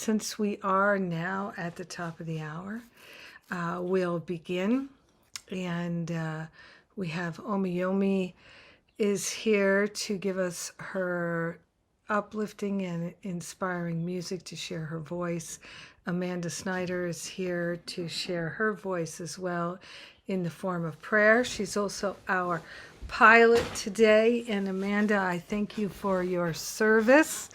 since we are now at the top of the hour, we'll begin. And we have Omiyomi is here to give us her uplifting and inspiring music to share her voice. Amanda Snyder is here to share her voice as well in the form of prayer. She's also our pilot today. And Amanda, I thank you for your service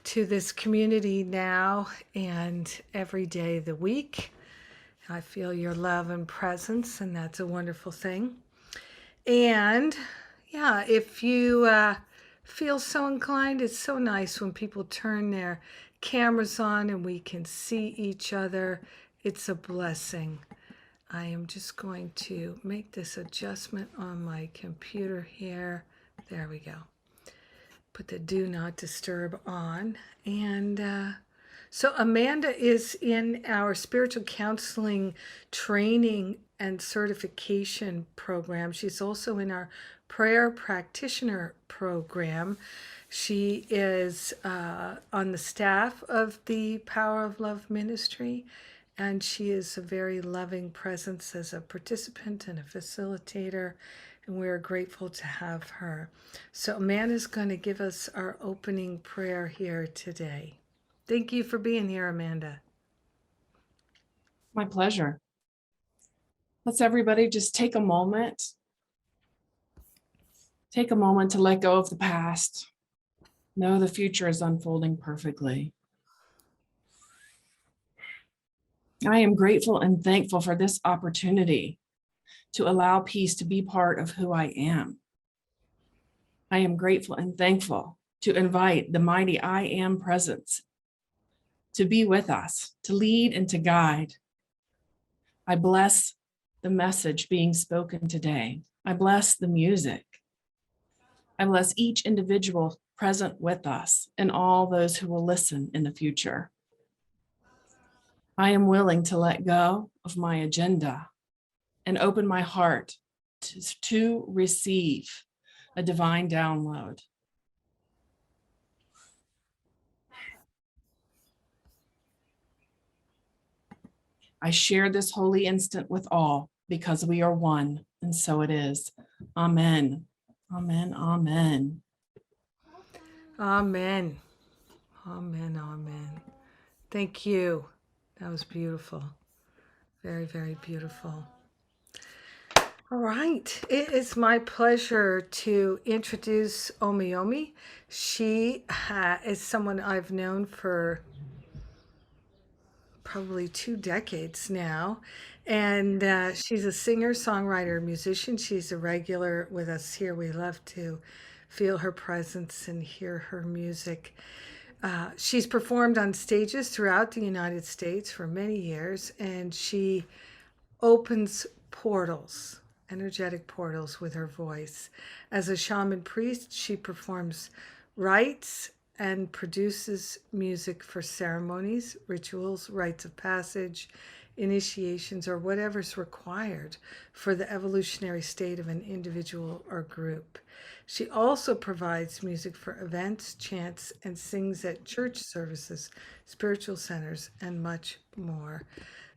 to this community now and every day of the week. I feel your love and presence, and that's a wonderful thing. And yeah, if you feel so inclined, it's so nice when people turn their cameras on and we can see each other. It's a blessing. I am just going to make this adjustment on my computer here. There we go. Put the do not disturb on. And so Amanda is in our spiritual counseling training and certification program. She's also in our prayer practitioner program. She is on the staff of the Power of Love Ministry, and she is a very loving presence as a participant and a facilitator, and we're grateful to have her. So Amanda's going to give us our opening prayer here today. Thank you for being here, Amanda. My pleasure. Let's everybody just take a moment. Take a moment to let go of the past. Know the future is unfolding perfectly. I am grateful and thankful for this opportunity to allow peace to be part of who I am. I am grateful and thankful to invite the mighty I Am presence to be with us, to lead and to guide. I bless the message being spoken today. I bless the music. I bless each individual present with us and all those who will listen in the future. I am willing to let go of my agenda and open my heart to receive a divine download. I share this holy instant with all because we are one, and so it is. Amen. Amen. Amen. Amen. Amen. Amen. Thank you. That was beautiful. Very, very beautiful. All right. It is my pleasure to introduce Omiyomi. She is someone I've known for probably 2 decades now. And she's a singer, songwriter, musician. She's a regular with us here. We love to feel her presence and hear her music. She's performed on stages throughout the United States for many years, and she opens portals, energetic portals with her voice. As a shaman priest, she performs rites and produces music for ceremonies, rituals, rites of passage, initiations, or whatever's required for the evolutionary state of an individual or group. She also provides music for events, chants, and sings at church services, spiritual centers, and much more.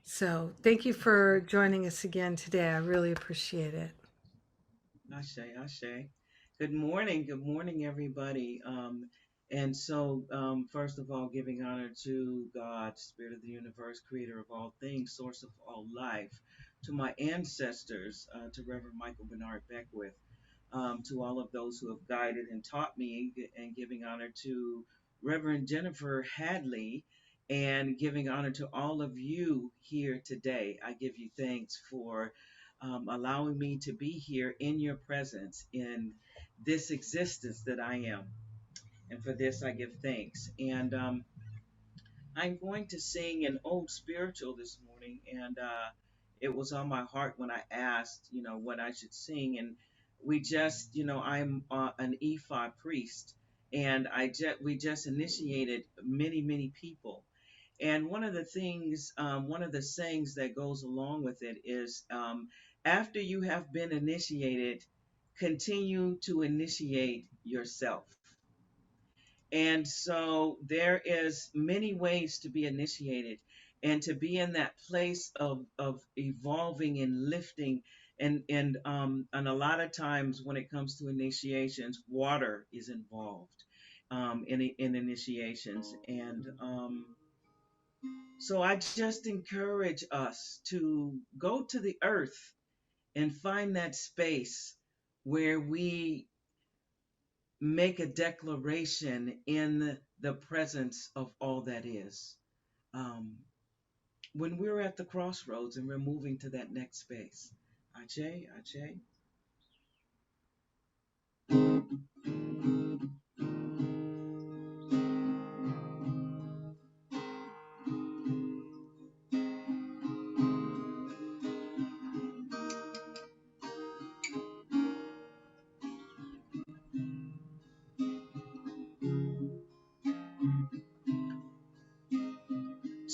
So thank you for joining us again today. I really appreciate it. Ashe, Ashe. Good morning, everybody. First of all, giving honor to God, Spirit of the universe, creator of all things, source of all life, to my ancestors, to Reverend Michael Bernard Beckwith, to all of those who have guided and taught me, and giving honor to Reverend Jennifer Hadley, and giving honor to all of you here today. I give you thanks for allowing me to be here in your presence in this existence that I am. And for this, I give thanks. And I'm going to sing an old spiritual this morning. And it was on my heart when I asked, what I should sing. And I'm an Ephod priest. And we just initiated many, many people. And one of the sayings that goes along with it is, after you have been initiated, continue to initiate yourself. And so there is many ways to be initiated and to be in that place of evolving and lifting. And a lot of times when it comes to initiations, water is involved in initiations. And so I just encourage us to go to the earth and find that space where we make a declaration in the presence of all that is. Um, when we're at the crossroads and we're moving to that next space. Ache, ache.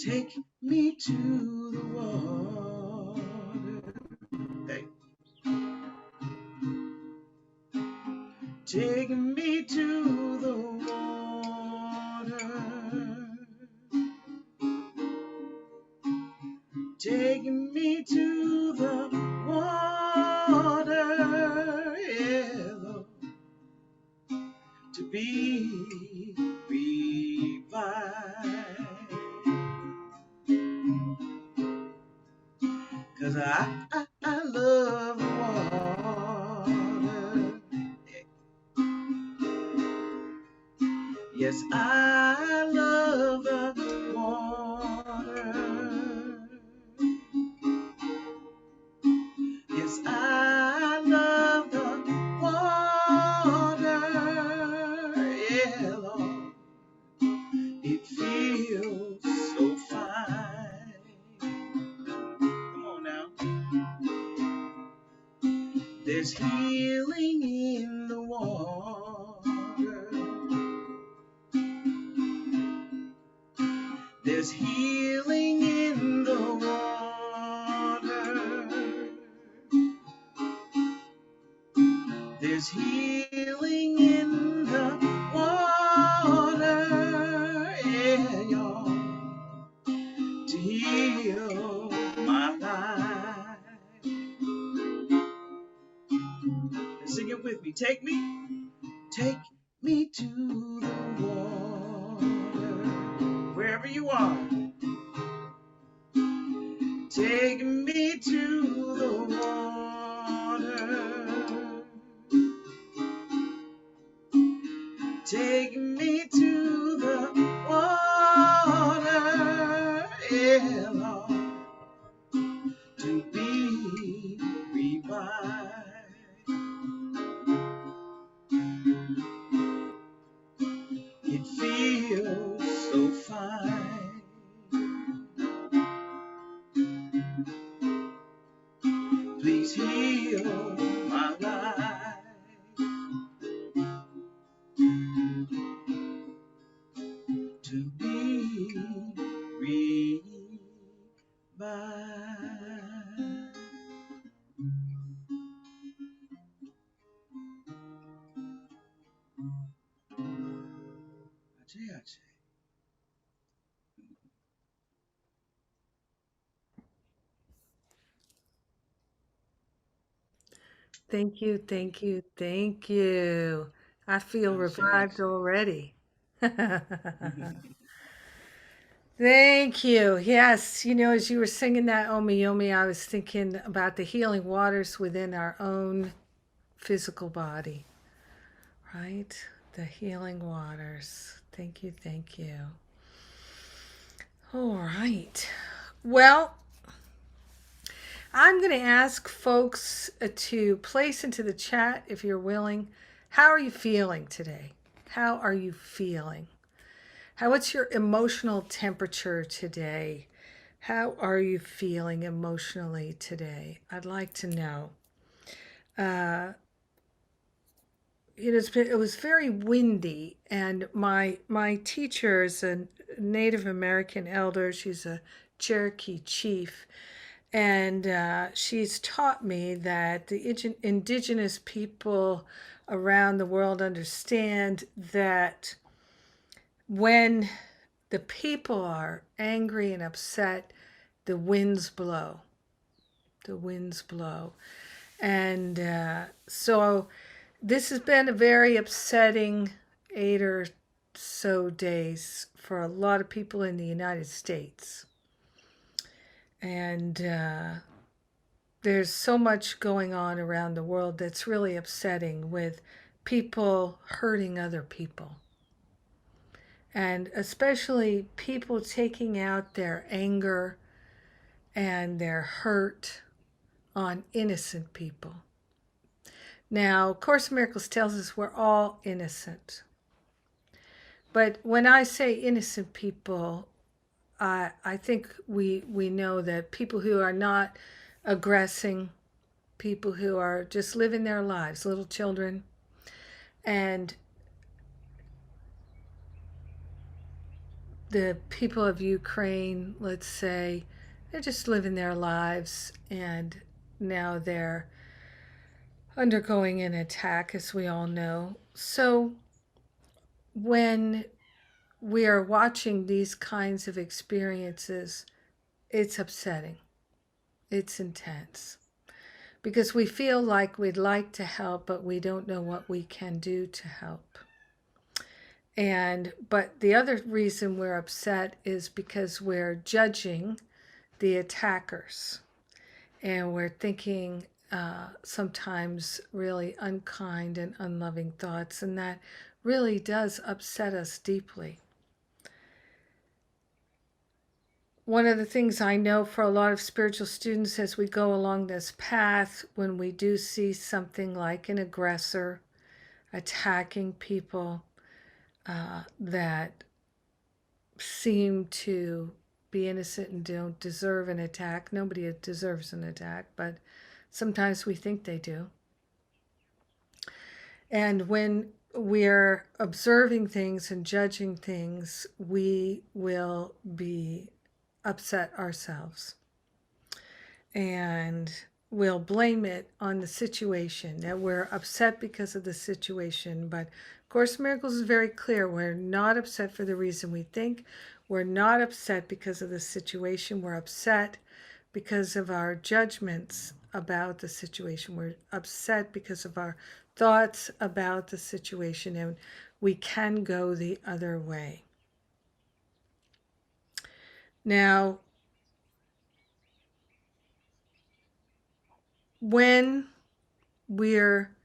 Take me to the water. Hey. Take me to the water. Take me to the water. Yeah, Lord, to be revived. 'Cause I love the water. Yes, I love the water. Yes, I love the water. Yeah, Lord, it feels so fine. Come on now. There's healing in the water. There's healing in the water. There's healing in the water. Yeah, y'all, to heal my life. Sing it with me. Take me to the water. Wherever you are. Take me to the water. Take me to the water. Yeah, Lord, to be revived. It feels so fine. Please heal my life. To be revived. Ache, ache. Thank you, thank you, thank you. I feel Ache, revived ache. already. Thank you. Yes, as you were singing that Omiyomi, I was thinking about the healing waters within our own physical body, right? The healing waters. Thank you, thank you. All right. Well, I'm going to ask folks to place into the chat, if you're willing, how are you feeling today? How are you feeling? What's your emotional temperature today? How are you feeling emotionally today? I'd like to know. It was very windy, and my teacher is a Native American elder. She's a Cherokee chief, and she's taught me that the indigenous people around the world understand that when the people are angry and upset, the winds blow. The winds blow. And so this has been a very upsetting 8 or so days for a lot of people in the United States. And there's so much going on around the world that's really upsetting, with people hurting other people. And especially people taking out their anger and their hurt on innocent people. Now, Course in Miracles tells us we're all innocent. But when I say innocent people, I think we know that people who are not aggressing, people who are just living their lives, little children, and the people of Ukraine, let's say, they're just living their lives, and now they're undergoing an attack, as we all know. So when we are watching these kinds of experiences, it's upsetting. It's intense. Because we feel like we'd like to help, but we don't know what we can do to help. But the other reason we're upset is because we're judging the attackers. And we're thinking sometimes really unkind and unloving thoughts. And that really does upset us deeply. One of the things I know for a lot of spiritual students as we go along this path, when we do see something like an aggressor attacking people that seem to be innocent and don't deserve an attack. Nobody deserves an attack, but sometimes we think they do. And when we're observing things and judging things, we will be upset ourselves. And we'll blame it on the situation, that we're upset because of the situation. But Course in Miracles is very clear. We're not upset for the reason we think. We're not upset because of the situation. We're upset because of our judgments about the situation. We're upset because of our thoughts about the situation, and we can go the other way. Now, when we're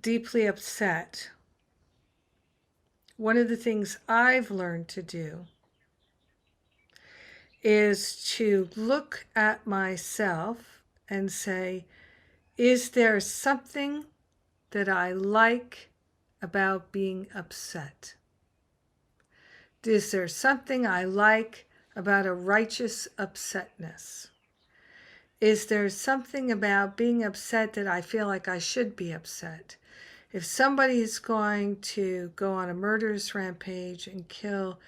deeply upset, one of the things I've learned to do is to look at myself and say, is there something that I like about being upset? Is there something I like about a righteous upsetness? Is there something about being upset that I feel like I should be upset? If somebody is going to go on a murderous rampage and kill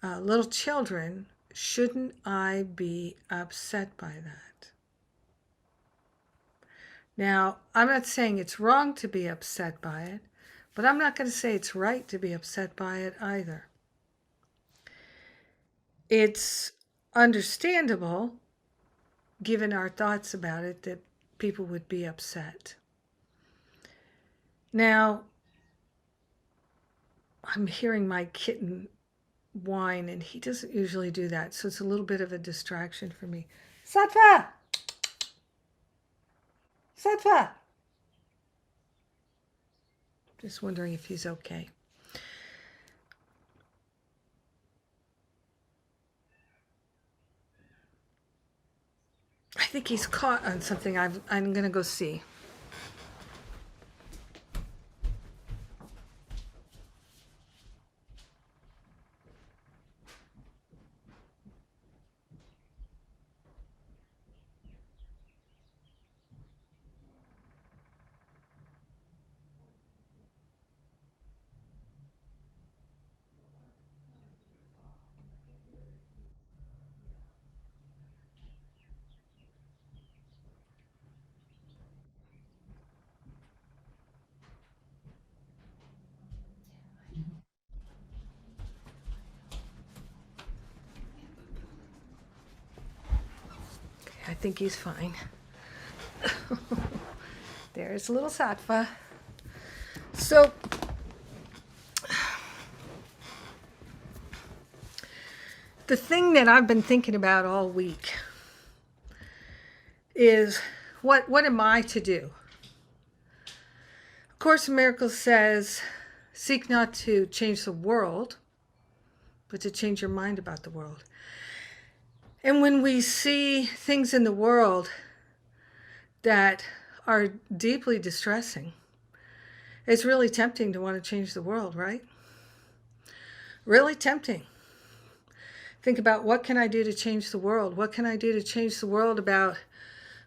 little children, shouldn't I be upset by that? Now, I'm not saying it's wrong to be upset by it, but I'm not going to say it's right to be upset by it either. It's understandable, given our thoughts about it, that people would be upset. Now, I'm hearing my kitten whine, and he doesn't usually do that, so it's a little bit of a distraction for me. Sattva! Sattva! Just wondering if he's okay. I think he's caught on something. I'm going to go see. think he's fine. There's little Sattva. So, the thing that I've been thinking about all week is what am I to do? Course in Miracles says, seek not to change the world, but to change your mind about the world. And when we see things in the world that are deeply distressing, it's really tempting to want to change the world, right? Really tempting. Think about, what can I do to change the world? What can I do to change the world about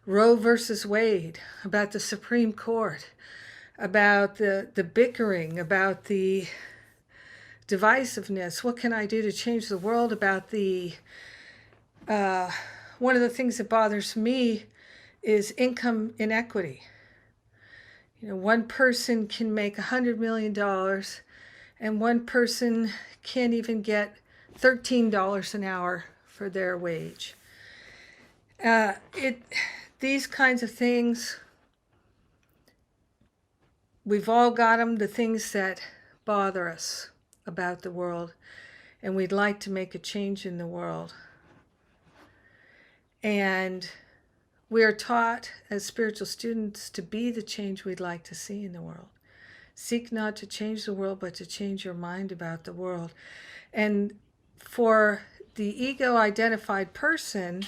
Roe versus Wade, about the Supreme Court, about the bickering, about the divisiveness? What can I do to change the world about the, one of the things that bothers me is income inequity. You know, one person can make $100 million and one person can't even get $13 an hour for their wage. These kinds of things, we've all got them, the things that bother us about the world, and we'd like to make a change in the world. And we are taught as spiritual students to be the change we'd like to see in the world. Seek not to change the world, but to change your mind about the world. And for the ego-identified person,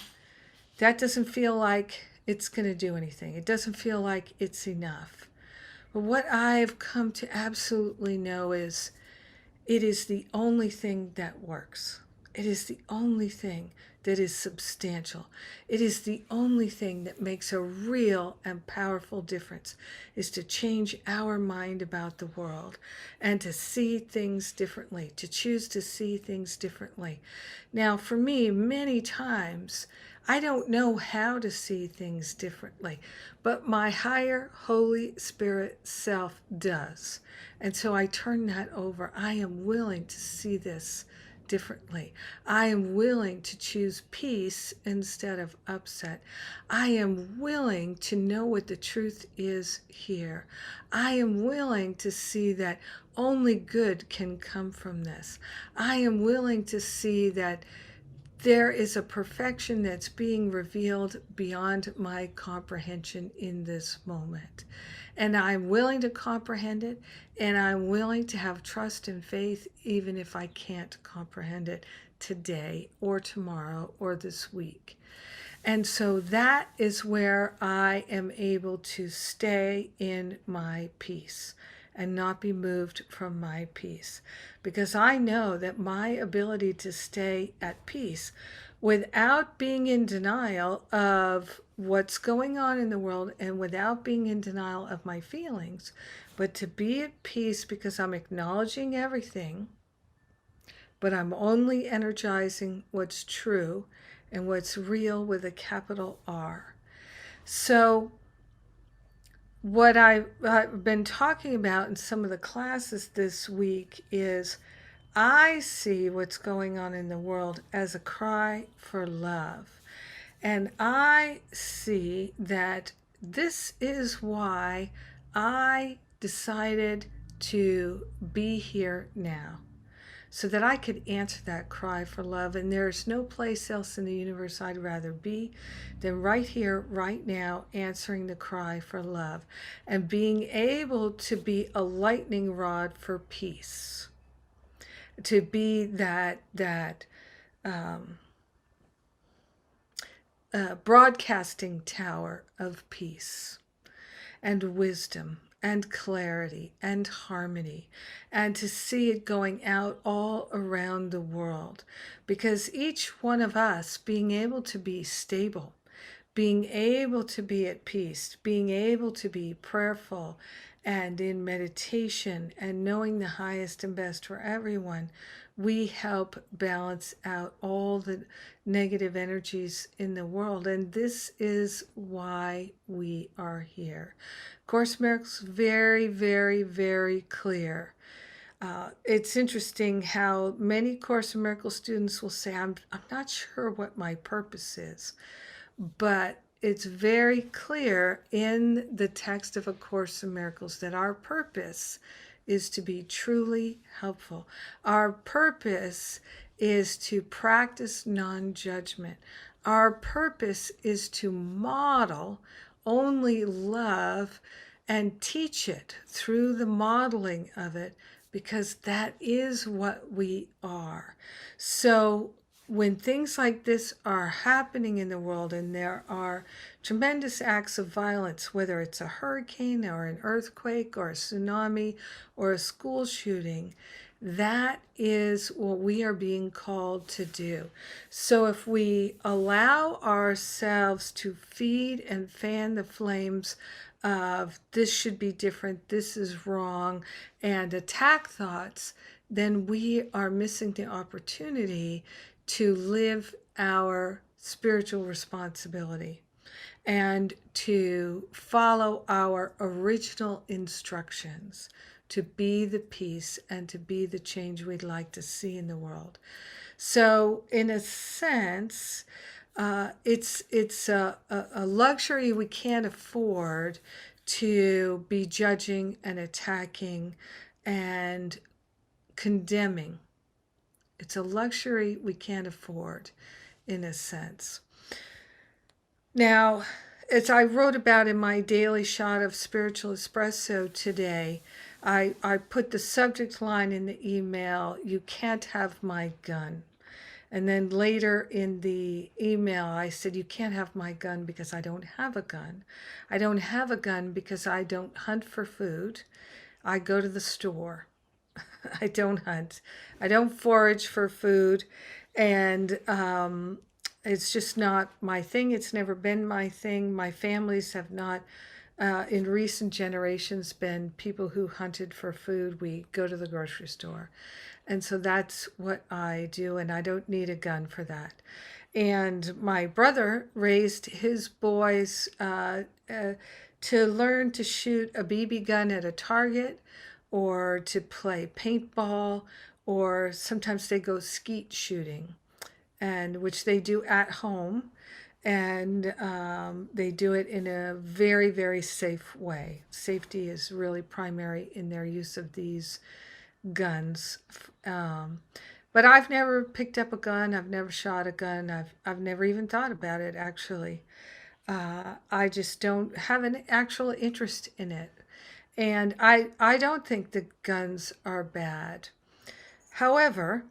that doesn't feel like it's going to do anything. It doesn't feel like it's enough. But what I've come to absolutely know is it is the only thing that works. It is the only thing that is substantial. It is the only thing that makes a real and powerful difference, is to change our mind about the world and to see things differently, to choose to see things differently. Now, for me, many times, I don't know how to see things differently, but my higher Holy Spirit self does. And so I turn that over. I am willing to see this differently. I am willing to choose peace instead of upset. I am willing to know what the truth is here. I am willing to see that only good can come from this. I am willing to see that there is a perfection that's being revealed beyond my comprehension in this moment. And I'm willing to comprehend it, and I'm willing to have trust and faith even if I can't comprehend it today or tomorrow or this week. And so that is where I am able to stay in my peace and not be moved from my peace. Because I know that my ability to stay at peace without being in denial of what's going on in the world and without being in denial of my feelings, but to be at peace because I'm acknowledging everything, but I'm only energizing what's true and what's real with a capital R. So what I've been talking about in some of the classes this week is I see what's going on in the world as a cry for love. And I see that this is why I decided to be here now, so that I could answer that cry for love. And there's no place else in the universe I'd rather be than right here, right now, answering the cry for love and being able to be a lightning rod for peace, to be that broadcasting tower of peace and wisdom and clarity and harmony, and to see it going out all around the world. Because each one of us being able to be stable, being able to be at peace, being able to be prayerful and in meditation and knowing the highest and best for everyone, we help balance out all the negative energies in the world. And this is why we are here. Course in Miracles, very, very, very clear. It's interesting how many Course in Miracles students will say, I'm not sure what my purpose is. But it's very clear in the text of A Course in Miracles that our purpose is to be truly helpful. Our purpose is to practice non-judgment. Our purpose is to model only love and teach it through the modeling of it, because that is what we are. So when things like this are happening in the world and there are tremendous acts of violence, whether it's a hurricane or an earthquake or a tsunami or a school shooting, that is what we are being called to do. So if we allow ourselves to feed and fan the flames of this should be different, this is wrong, and attack thoughts, then we are missing the opportunity to live our spiritual responsibility and to follow our original instructions to be the peace and to be the change we'd like to see in the world. So in a sense, it's a luxury we can't afford to be judging and attacking and condemning. It's a luxury we can't afford, in a sense. Now, as I wrote about in my daily shot of spiritual espresso today, I put the subject line in the email, "You can't have my gun." And then later in the email, I said, "You can't have my gun because I don't have a gun. I don't have a gun because I don't hunt for food. I go to the store. I don't hunt. I don't forage for food. And it's just not my thing. It's never been my thing. My families have not, in recent generations, been people who hunted for food. We go to the grocery store. And so that's what I do, and I don't need a gun for that." And my brother raised his boys to learn to shoot a BB gun at a target, or to play paintball, or sometimes they go skeet shooting, and which they do at home, and they do it in a very, very safe way. Safety is really primary in their use of these guns. But I've never picked up a gun. I've never shot a gun. I've never even thought about it, actually. I just don't have an actual interest in it. And I don't think the guns are bad. However,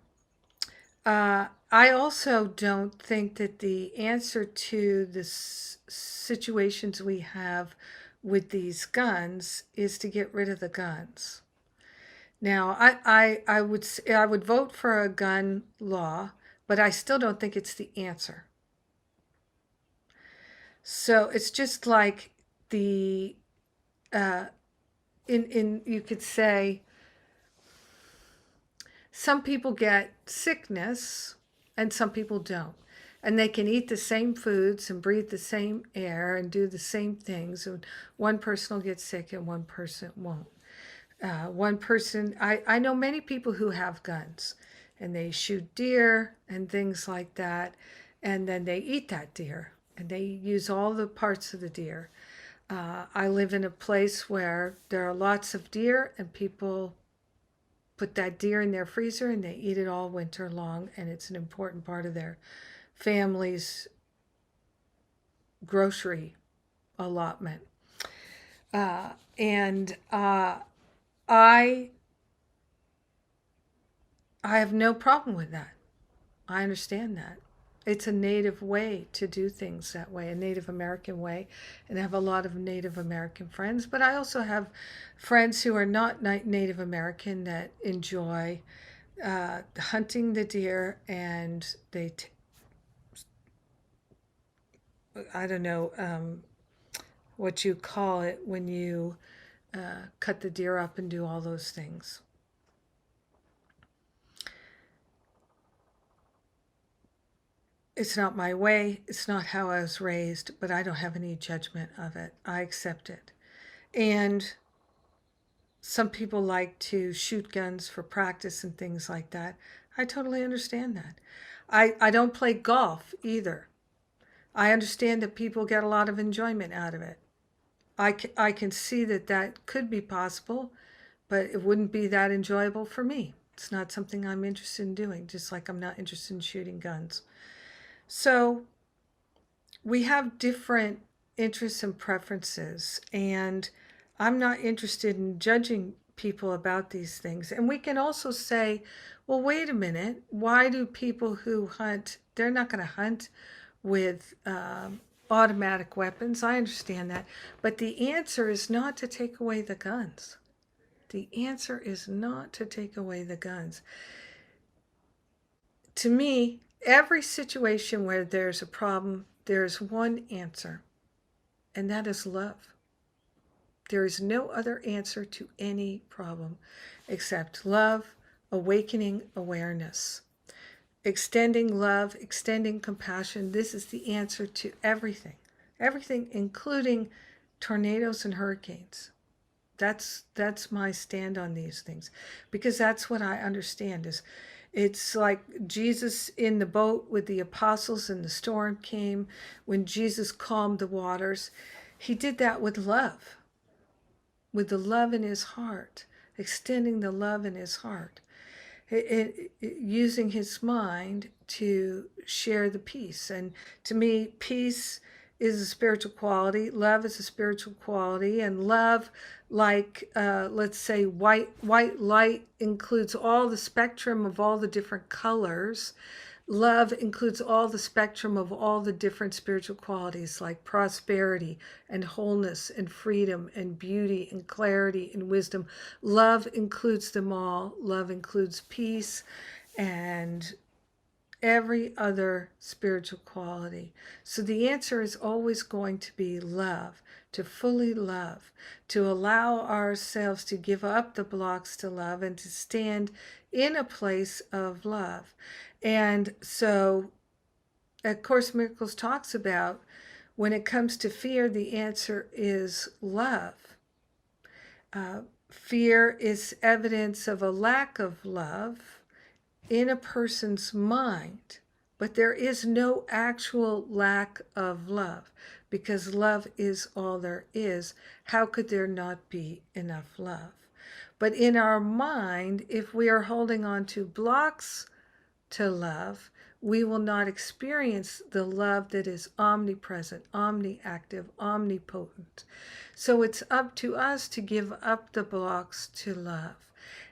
I also don't think that the answer to the situations we have with these guns is to get rid of the guns. Now, I would vote for a gun law, but I still don't think it's the answer. So it's just like the you could say some people get sickness and some people don't. And they can eat the same foods and breathe the same air and do the same things. And one person will get sick and one person won't. One person, I know many people who have guns and they shoot deer and things like that. And then they eat that deer and they use all the parts of the deer. I live in a place where there are lots of deer and people put that deer in their freezer and they eat it all winter long, and it's an important part of their family's grocery allotment. And I have no problem with that. I understand that. It's a Native way to do things that way, a Native American way, and I have a lot of Native American friends, but I also have friends who are not Native American that enjoy hunting the deer, and I don't know what you call it when you cut the deer up and do all those things. It's not my way, it's not how I was raised, but I don't have any judgment of it. I accept it. And some people like to shoot guns for practice and things like that. I totally understand that. I don't play golf either. I understand that people get a lot of enjoyment out of it. I can see that that could be possible, but it wouldn't be that enjoyable for me. It's not something I'm interested in doing, just like I'm not interested in shooting guns. So we have different interests and preferences, and I'm not interested in judging people about these things. And we can also say, well, wait a minute, why do people who hunt, they're not going to hunt with automatic weapons? I understand that. But the answer is not to take away the guns. The answer is not to take away the guns. To me, every situation where there's a problem, there's one answer, and that is love. There is no other answer to any problem except love, awakening awareness, extending love, extending compassion. This is the answer to everything, everything, including tornadoes and hurricanes. That's my stand on these things, because that's what I understand. Is it's like Jesus in the boat with the apostles and the storm came. When Jesus calmed the waters, he did that with love, with the love in his heart, extending the love in his heart, using his mind to share the peace. And to me, peace is a spiritual quality. Love is a spiritual quality. And love, like let's say white light, includes all the spectrum of all the different colors. Love includes all the spectrum of all the different spiritual qualities, like prosperity and wholeness and freedom and beauty and clarity and wisdom. Love includes them all. Love includes peace and every other spiritual quality. So the answer is always going to be love, to fully love, to allow ourselves to give up the blocks to love and to stand in a place of love. And so, of Course in Miracles talks about, when it comes to fear, the answer is love. Fear is evidence of a lack of love in a person's mind, but there is no actual lack of love, because love is all there is. How could there not be enough love? But in our mind, if we are holding on to blocks to love, we will not experience the love that is omnipresent, omniactive, omnipotent. So it's up to us to give up the blocks to love.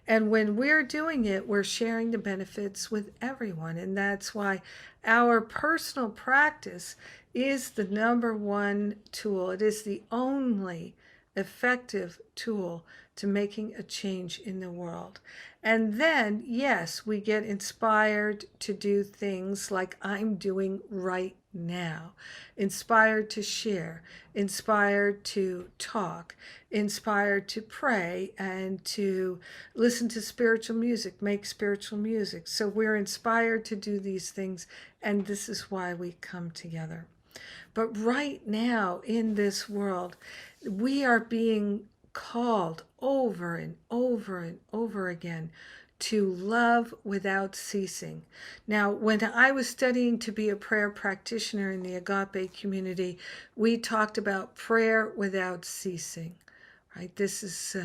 And when we're doing it, we're sharing the benefits with everyone. And that's why our personal practice is the number one tool. It is the only effective tool to making a change in the world. And then, yes, we get inspired to do things like I'm doing right now, inspired to share, inspired to talk, inspired to pray and to listen to spiritual music, make spiritual music. So we're inspired to do these things, and this is why we come together. But right now in this world, we are being called over and over and over again to love without ceasing. Now, when I was studying to be a prayer practitioner in the Agape community, we talked about prayer without ceasing, right? This is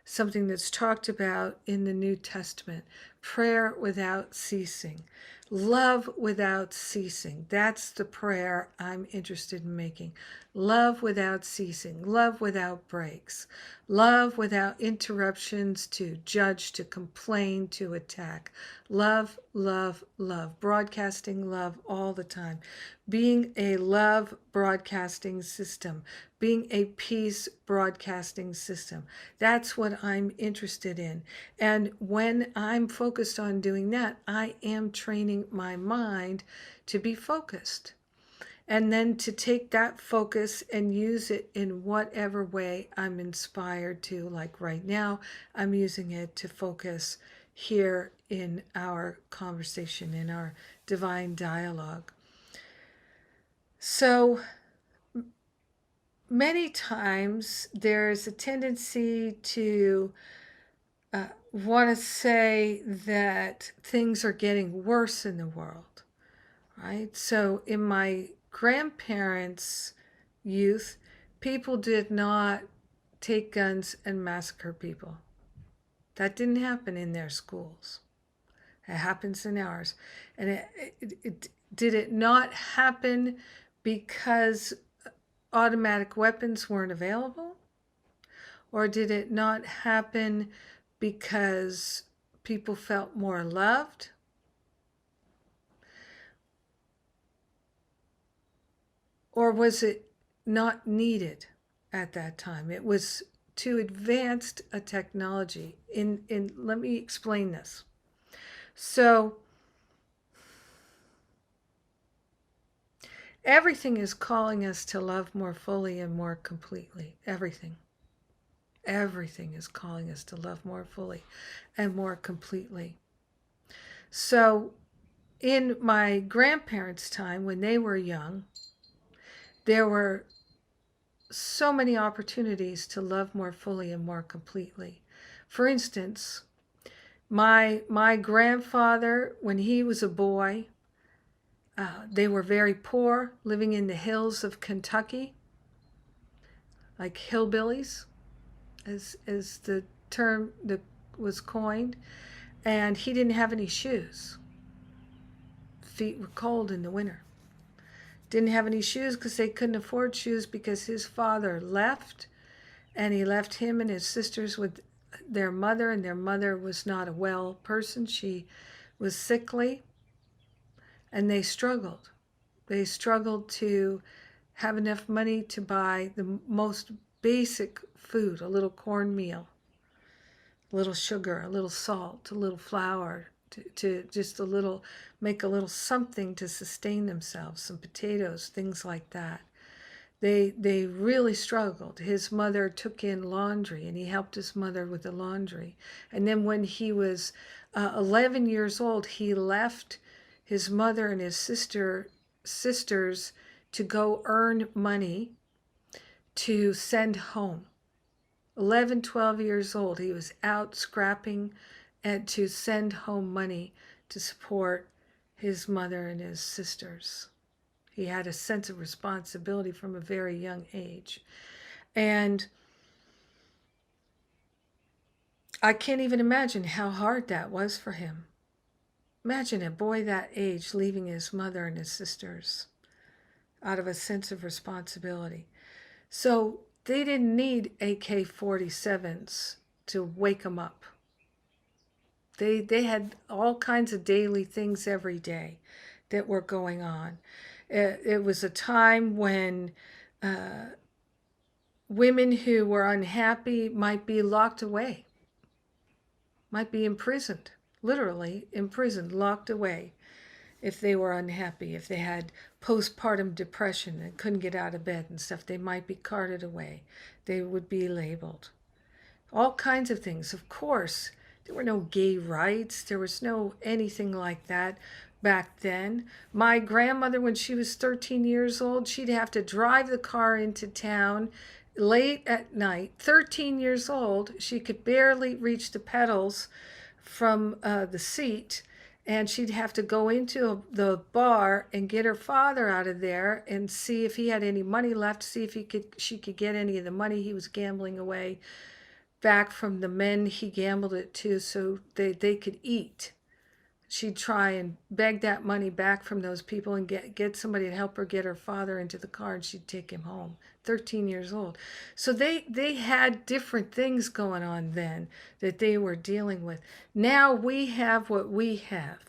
something that's talked about in the New Testament. Prayer without ceasing. Love without ceasing. That's the prayer I'm interested in making. Love without ceasing. Love without breaks. Love without interruptions to judge, to complain, to attack. Love, love, love. Broadcasting love all the time. Being a love broadcasting system. Being a peace broadcasting system. That's what I'm interested in. And when I'm focused on doing that, I am training my mind to be focused. And then to take that focus and use it in whatever way I'm inspired to. Like right now, I'm using it to focus here in our conversation, in our divine dialogue. So many times there's a tendency to want to say that things are getting worse in the world, right? So in my grandparents' youth, people did not take guns and massacre people. That didn't happen in their schools. It happens in ours. And did it not happen because automatic weapons weren't available? Or did it not happen because people felt more loved? Or was it not needed at that time? It was too advanced a technology. Let me explain this. So everything is calling us to love more fully and more completely. Everything. Everything is calling us to love more fully and more completely. So in my grandparents' time, when they were young, there were so many opportunities to love more fully and more completely. For instance, my grandfather, when he was a boy, they were very poor, living in the hills of Kentucky, like hillbillies, as the term that was coined, and he didn't have any shoes. Feet were cold in the winter. Didn't have any shoes because they couldn't afford shoes because his father left, and he left him and his sisters with their mother, and their mother was not a well person. She was sickly, and they struggled. They struggled to have enough money to buy the most basic food, a little cornmeal, a little sugar, a little salt, a little flour, to just a little, make a little something to sustain themselves, some potatoes, things like that. They really struggled. His mother took in laundry, and he helped his mother with the laundry. And then when he was 11 years old, he left his mother and his sisters to go earn money to send home. 11, 12 years old, he was out scrapping and to send home money to support his mother and his sisters. He had a sense of responsibility from a very young age. And I can't even imagine how hard that was for him. Imagine a boy that age leaving his mother and his sisters out of a sense of responsibility. So they didn't need AK-47s to wake them up. They had all kinds of daily things every day that were going on. It was a time when women who were unhappy might be locked away, might be imprisoned, literally imprisoned, locked away if they were unhappy, if they had postpartum depression and couldn't get out of bed and stuff. They might be carted away. They would be labeled. All kinds of things. Of course, there were no gay rights. There was no anything like that back then. My grandmother, when she was 13 years old, she'd have to drive the car into town late at night. 13 years old, she could barely reach the pedals from the seat, and she'd have to go into the bar and get her father out of there and see if he had any money left, see if she could get any of the money he was gambling away back from the men he gambled it to so they could eat. She'd try and beg that money back from those people and get somebody to help her get her father into the car, and she'd take him home. 13 years old. So they had different things going on then that they were dealing with. Now we have what we have,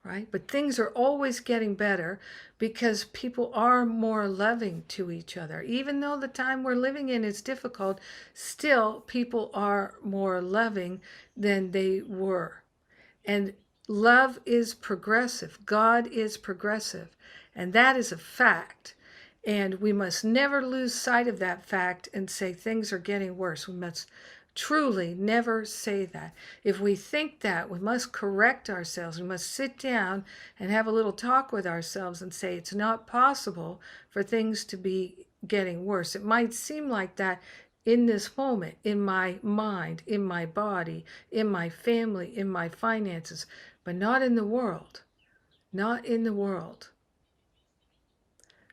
right? But things are always getting better because people are more loving to each other. Even though the time we're living in is difficult, still people are more loving than they were. And love is progressive. God is progressive. And that is a fact. And we must never lose sight of that fact and say things are getting worse. We must truly never say that. If we think that, we must correct ourselves. We must sit down and have a little talk with ourselves and say it's not possible for things to be getting worse. It might seem like that in this moment, in my mind, in my body, in my family, in my finances, but not in the world. Not in the world.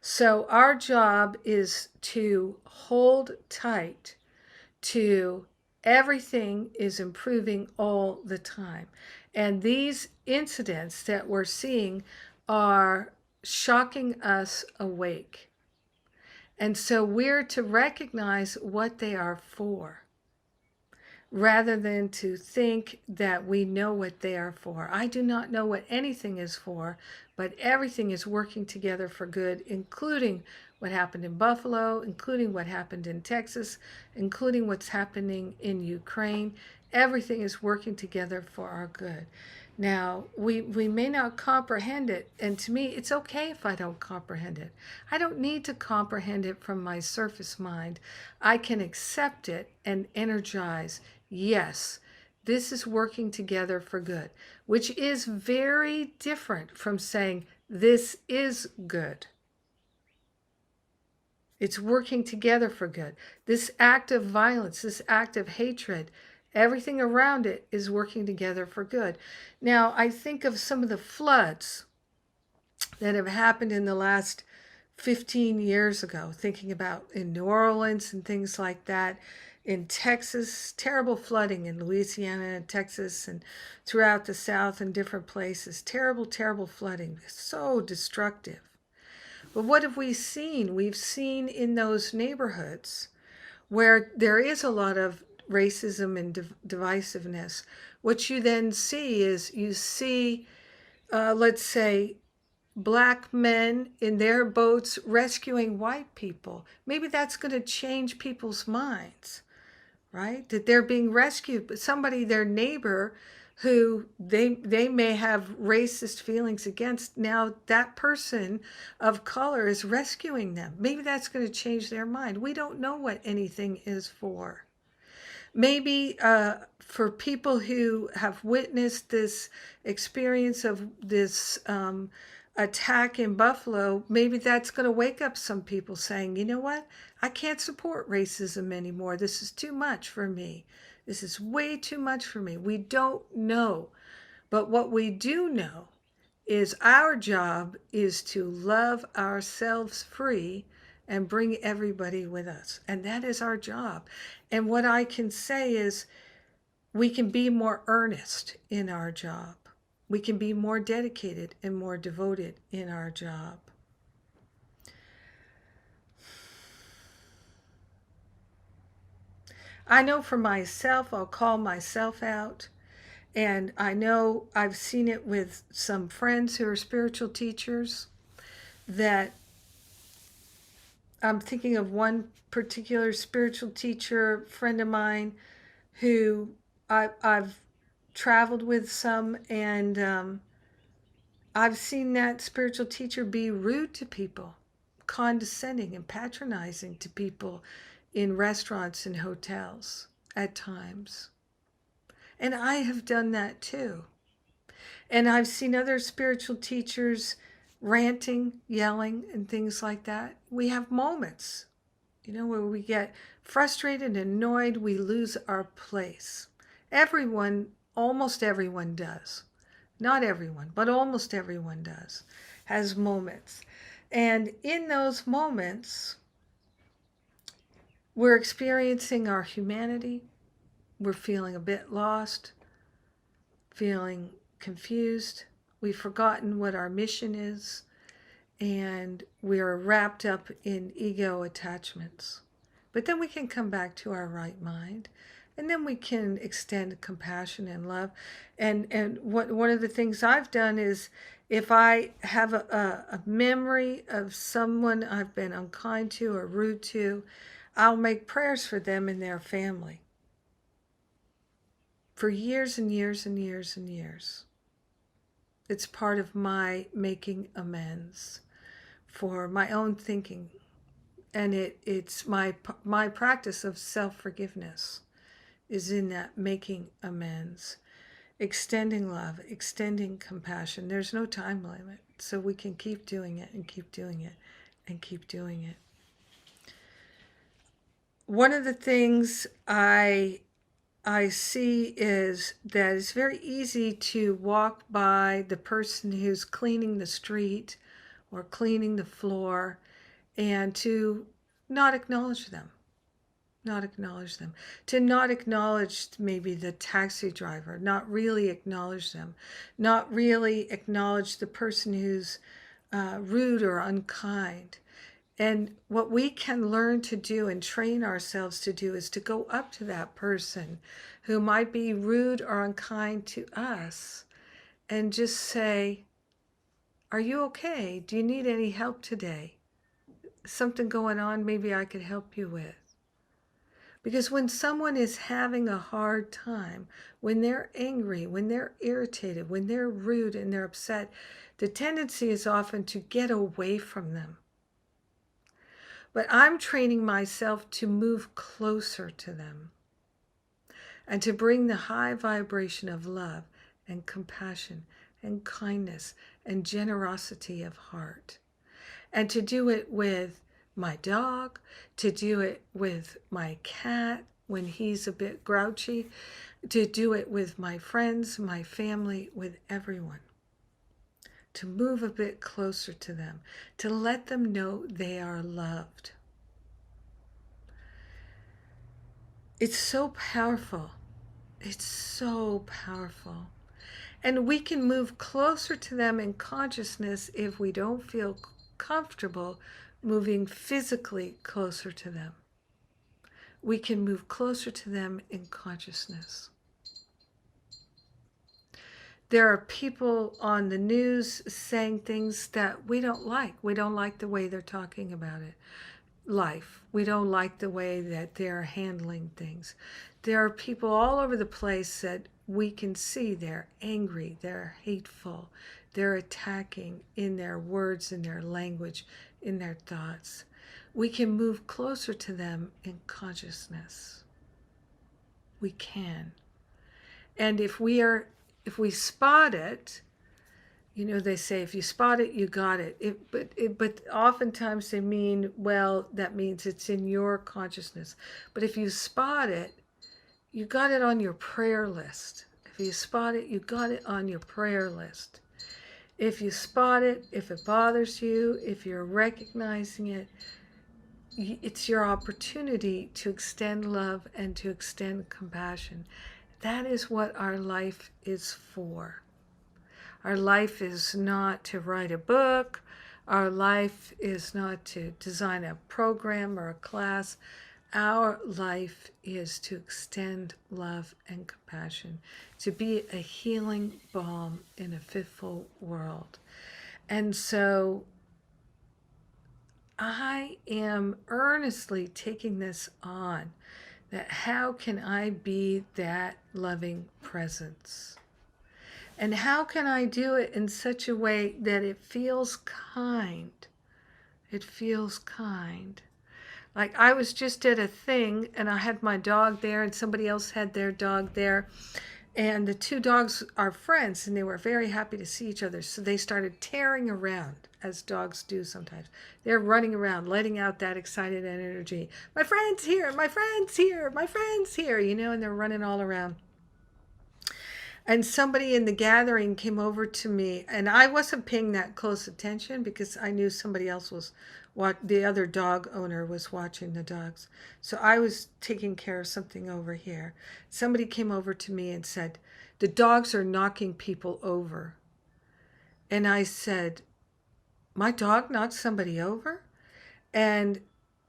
So our job is to hold tight to everything is improving all the time. And these incidents that we're seeing are shocking us awake. And so we're to recognize what they are for, rather than to think that we know what they are for. I do not know what anything is for, but everything is working together for good, including what happened in Buffalo, including what happened in Texas, including what's happening in Ukraine. Everything is working together for our good. Now, we may not comprehend it, and to me, it's okay if I don't comprehend it. I don't need to comprehend it from my surface mind. I can accept it and energize. Yes, this is working together for good, which is very different from saying this is good. It's working together for good. This act of violence, this act of hatred, everything around it is working together for good. Now, I think of some of the floods that have happened in the last 15 years ago, thinking about in New Orleans and things like that. In Texas, terrible flooding in Louisiana and Texas and throughout the South and different places. Terrible, terrible flooding. So destructive. But what have we seen? We've seen in those neighborhoods where there is a lot of racism and divisiveness. What you then see is you see, let's say, Black men in their boats rescuing white people. Maybe that's going to change people's minds, right? That they're being rescued, but somebody, their neighbor, who they may have racist feelings against, now that person of color is rescuing them. Maybe that's going to change their mind. We don't know what anything is for. Maybe for people who have witnessed this experience of this attack in Buffalo, maybe that's going to wake up some people saying, you know what? I can't support racism anymore. This is too much for me. This is way too much for me. We don't know. But what we do know is our job is to love ourselves free and bring everybody with us. And that is our job. And what I can say is we can be more earnest in our job. We can be more dedicated and more devoted in our job. I know for myself, I'll call myself out. And I know I've seen it with some friends who are spiritual teachers, that I'm thinking of one particular spiritual teacher, friend of mine, who I've traveled with some, and I've seen that spiritual teacher be rude to people, condescending and patronizing to people in restaurants and hotels at times. And I have done that too. And I've seen other spiritual teachers ranting, yelling, and things like that. We have moments, where we get frustrated and annoyed, we lose our place. Everyone, almost everyone does. Not everyone, but almost everyone does, has moments. And in those moments, we're experiencing our humanity. We're feeling a bit lost, feeling confused. We've forgotten what our mission is, and we are wrapped up in ego attachments. But then we can come back to our right mind, and then we can extend compassion and love. And one of the things I've done is, if I have a memory of someone I've been unkind to or rude to, I'll make prayers for them and their family for years and years and years and years. It's part of my making amends for my own thinking, and it's my practice of self-forgiveness is in that making amends, extending love, extending compassion. There's no time limit, so we can keep doing it and keep doing it and keep doing it. One of the things I see is that it's very easy to walk by the person who's cleaning the street or cleaning the floor and to not acknowledge them. Not acknowledge them. To not acknowledge maybe the taxi driver, not really acknowledge them, not really acknowledge the person who's rude or unkind. And what we can learn to do and train ourselves to do is to go up to that person who might be rude or unkind to us and just say, "Are you okay? Do you need any help today? Something going on maybe I could help you with?" Because when someone is having a hard time, when they're angry, when they're irritated, when they're rude and they're upset, the tendency is often to get away from them. But I'm training myself to move closer to them and to bring the high vibration of love and compassion and kindness and generosity of heart. And to do it with my dog, to do it with my cat when he's a bit grouchy, to do it with my friends, my family, with everyone. To move a bit closer to them, to let them know they are loved. It's so powerful. It's so powerful. And we can move closer to them in consciousness if we don't feel comfortable moving physically closer to them. We can move closer to them in consciousness. There are people on the news saying things that we don't like. We don't like the way they're talking about it. Life. We don't like the way that they're handling things. There are people all over the place that we can see they're angry, they're hateful, they're attacking in their words, in their language, in their thoughts. We can move closer to them in consciousness. We can. And if we spot it, you know, they say, if you spot it, you got it. But oftentimes they mean, well, that means it's in your consciousness. But if you spot it, you got it on your prayer list. If you spot it, you got it on your prayer list. If you spot it, if it bothers you, if you're recognizing it, it's your opportunity to extend love and to extend compassion. That is what our life is for. Our life is not to write a book. Our life is not to design a program or a class. Our life is to extend love and compassion, to be a healing balm in a fitful world. And so I am earnestly taking this on, that how can I be that loving presence? And how can I do it in such a way that it feels kind? It feels kind. Like I was just at a thing and I had my dog there and somebody else had their dog there. And the two dogs are friends and they were very happy to see each other. So they started tearing around, as dogs do sometimes. They're running around, letting out that excited energy. My friend's here, my friend's here, my friend's here, you know, and they're running all around. And somebody in the gathering came over to me, and I wasn't paying that close attention because I knew somebody else was, the other dog owner was watching the dogs. So I was taking care of something over here. Somebody came over to me and said, "The dogs are knocking people over." And I said, "My dog knocked somebody over?" And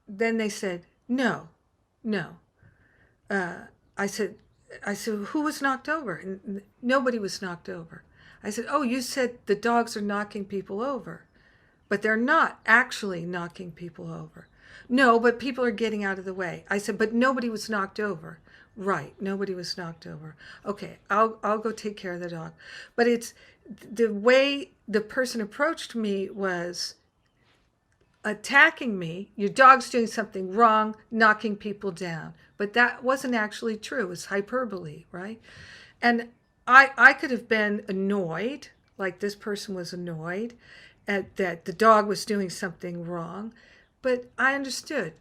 then they said, no. I said, "Who was knocked over?" And nobody was knocked over. I said, "Oh, you said the dogs are knocking people over, but they're not actually knocking people over." "No, but people are getting out of the way." I said, "But nobody was knocked over." "Right, nobody was knocked over." "Okay, I'll go take care of the dog." But it's the way the person approached me was attacking me. Your dog's doing something wrong, knocking people down. But that wasn't actually true. It was hyperbole, right? And I could have been annoyed, like this person was annoyed at that the dog was doing something wrong. But I understood.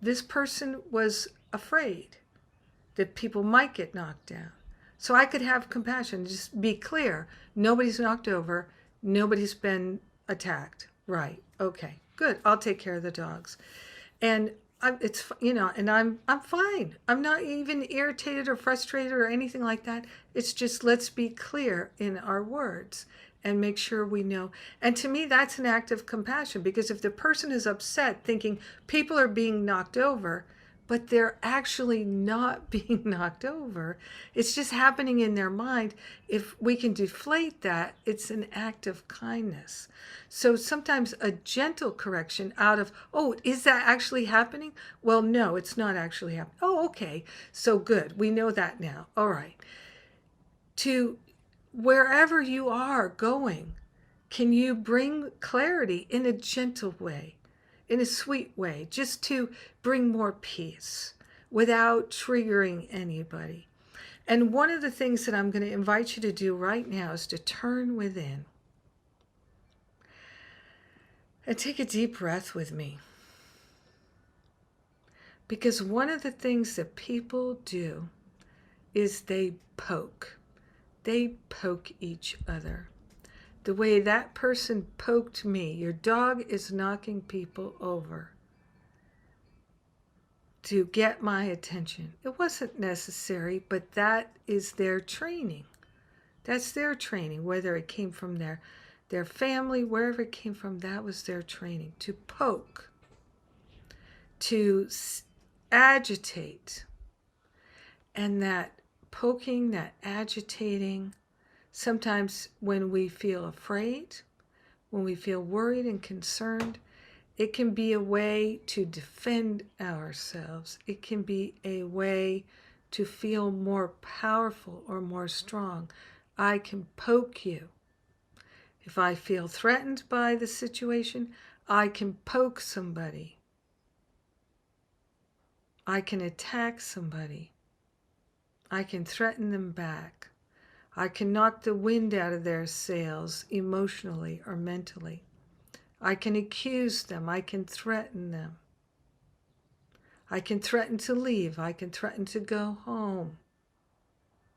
This person was afraid that people might get knocked down. So I could have compassion, just be clear. Nobody's knocked over. Nobody's been attacked. Right. Okay. good. I'll take care of the dogs. And I'm fine. I'm not even irritated or frustrated or anything like that. It's just, let's be clear in our words and make sure we know. And to me, that's an act of compassion, because if the person is upset thinking people are being knocked over, but they're actually not being knocked over, it's just happening in their mind. If we can deflate that, it's an act of kindness. So sometimes a gentle correction out of, oh, is that actually happening? Well, no, it's not actually happening. Oh, okay. So good. We know that now. All right. To wherever you are going, can you bring clarity in a gentle way, in a sweet way, just to bring more peace without triggering anybody? And one of the things that I'm going to invite you to do right now is to turn within and take a deep breath with me. Because one of the things that people do is they poke. They poke each other. The way that person poked me, your dog is knocking people over to get my attention. It wasn't necessary, but that is their training. That's their training, whether it came from their family, wherever it came from, that was their training. To poke, to agitate. And that poking, that agitating, sometimes when we feel afraid, when we feel worried and concerned, it can be a way to defend ourselves. It can be a way to feel more powerful or more strong. I can poke you. If I feel threatened by the situation, I can poke somebody. I can attack somebody. I can threaten them back. I can knock the wind out of their sails emotionally or mentally. I can accuse them. I can threaten them. I can threaten to leave. I can threaten to go home.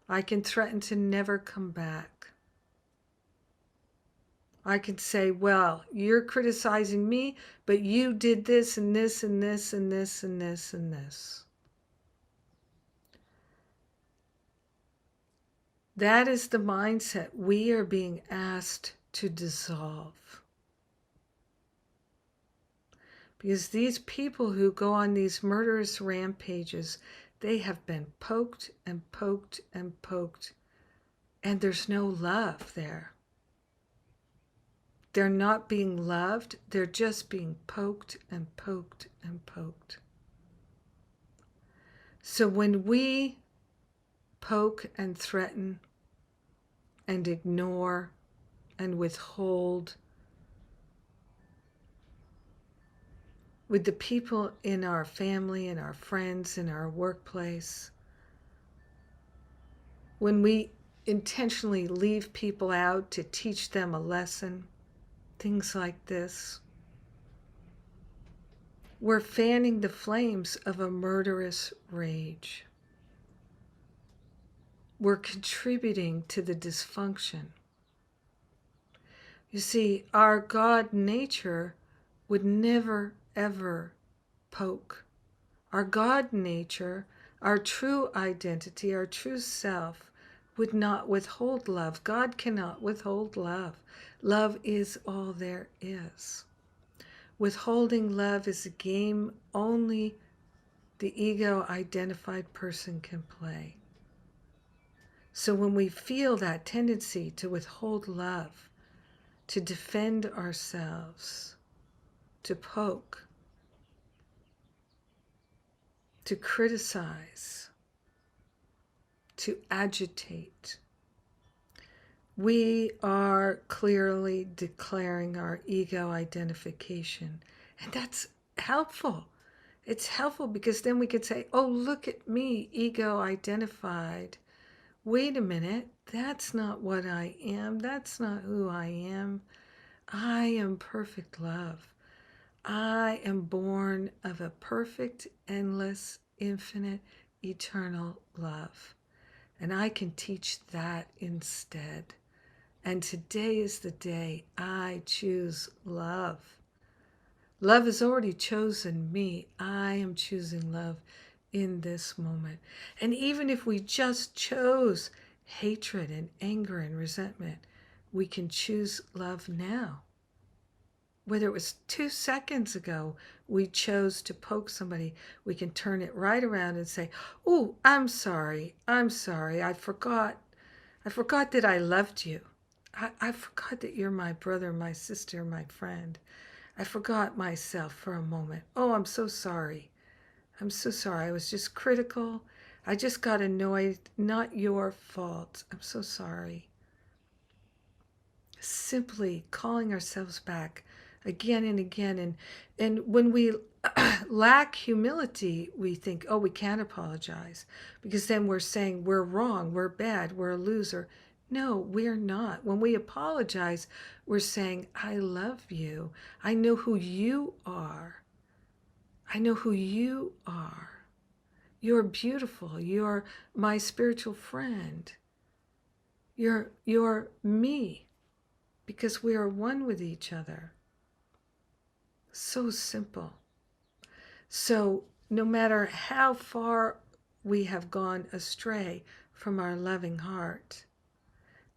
I can threaten to never come back. I can say, well, you're criticizing me, but you did this and this and this and this and this and this. That is the mindset we are being asked to dissolve. Because these people who go on these murderous rampages, they have been poked and poked and poked, and there's no love there. They're not being loved, they're just being poked and poked and poked. So when we poke and threaten and ignore and withhold with the people in our family and our friends in our workplace, when we intentionally leave people out to teach them a lesson, things like this, we're fanning the flames of a murderous rage. We're contributing to the dysfunction. You see, our God nature would never, ever poke. Our God nature, our true identity, our true self, would not withhold love. God cannot withhold love. Love is all there is. Withholding love is a game only the ego-identified person can play. So when we feel that tendency to withhold love, to defend ourselves, to poke, to criticize, to agitate, we are clearly declaring our ego identification. And that's helpful. It's helpful because then we could say, oh, look at me, ego identified. Wait a minute, that's not what I am. That's not who I am. I am perfect love. I am born of a perfect, endless, infinite, eternal love. And I can teach that instead. And today is the day I choose love. Love has already chosen me. I am choosing love in this moment. And even if we just chose hatred and anger and resentment, we can choose love now. Whether it was 2 seconds ago, we chose to poke somebody, we can turn it right around and say, "Oh, I'm sorry. I'm sorry. I forgot. I forgot that I loved you. I forgot that you're my brother, my sister, my friend. I forgot myself for a moment. Oh, I'm so sorry. I'm so sorry. I was just critical. I just got annoyed. Not your fault. I'm so sorry." Simply calling ourselves back again and again. And when we lack humility, we think, oh, we can't apologize because then we're saying we're wrong, we're bad, we're a loser. No, we're not. When we apologize, we're saying, I love you. I know who you are. I know who you are. You're beautiful. You're my spiritual friend. You're me, because we are one with each other. So simple. So no matter how far we have gone astray from our loving heart,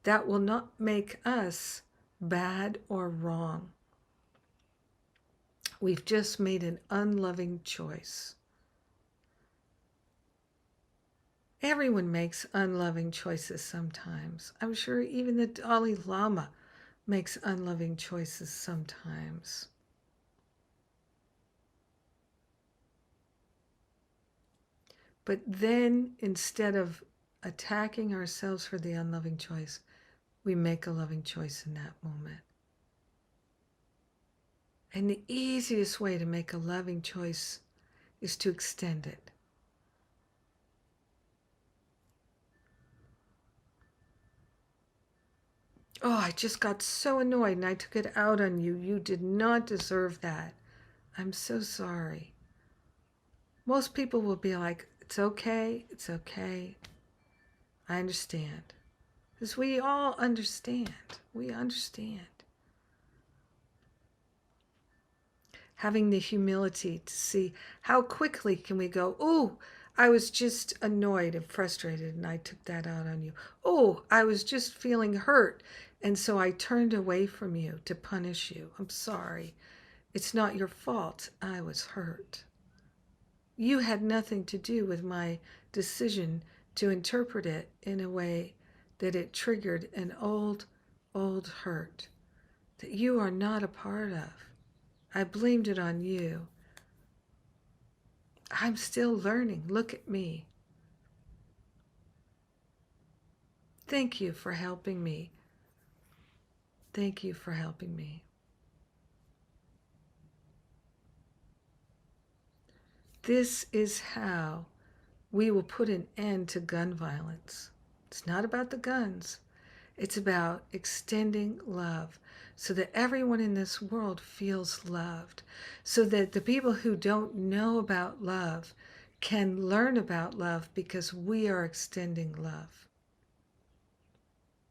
that will not make us bad or wrong. We've just made an unloving choice. Everyone makes unloving choices sometimes. I'm sure even the Dalai Lama makes unloving choices sometimes. But then instead of attacking ourselves for the unloving choice, we make a loving choice in that moment. And the easiest way to make a loving choice is to extend it. Oh, I just got so annoyed and I took it out on you. You did not deserve that. I'm so sorry. Most people will be like, it's okay, it's okay. I understand. Because we all understand. We understand. Having the humility to see how quickly can we go, oh, I was just annoyed and frustrated and I took that out on you. Oh, I was just feeling hurt and so I turned away from you to punish you. I'm sorry. It's not your fault. I was hurt. You had nothing to do with my decision to interpret it in a way that it triggered an old hurt that you are not a part of. I blamed it on you. I'm still learning. Look at me. Thank you for helping me. Thank you for helping me. This is how we will put an end to gun violence. It's not about the guns. It's about extending love so that everyone in this world feels loved, so that the people who don't know about love can learn about love because we are extending love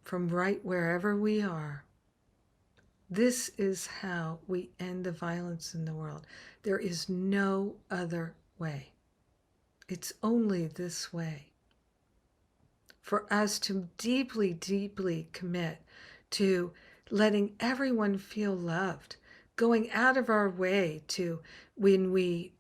from right wherever we are. This is how we end the violence in the world. There is no other way. It's only this way. For us to deeply, deeply commit to letting everyone feel loved, going out of our way to, when we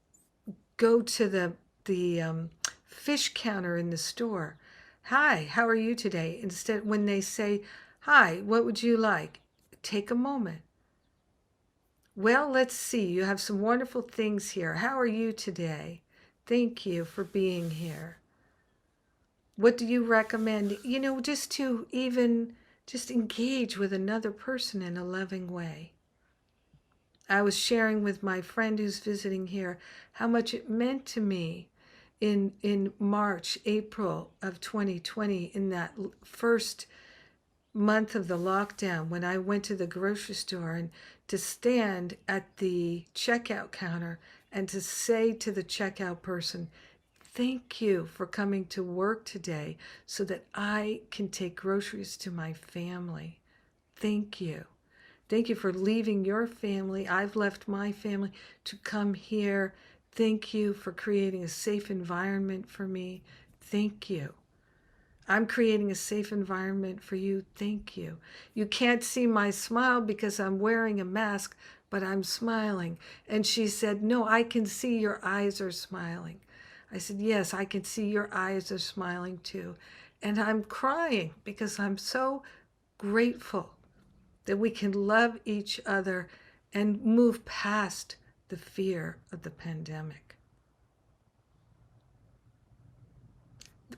go to the fish counter in the store, hi, how are you today? Instead, when they say, hi, what would you like? Take a moment. Well, let's see, you have some wonderful things here. How are you today? Thank you for being here. What do you recommend? Just to even just engage with another person in a loving way. I was sharing with my friend who's visiting here how much it meant to me in March, April of 2020, in that first month of the lockdown, when I went to the grocery store and to stand at the checkout counter and to say to the checkout person, thank you for coming to work today so that I can take groceries to my family. Thank you. Thank you for leaving your family. I've left my family to come here. Thank you for creating a safe environment for me. Thank you. I'm creating a safe environment for you. Thank you. You can't see my smile because I'm wearing a mask, but I'm smiling. And she said, No, I can see your eyes are smiling. I said, Yes, I can see your eyes are smiling too. And I'm crying because I'm so grateful that we can love each other and move past the fear of the pandemic.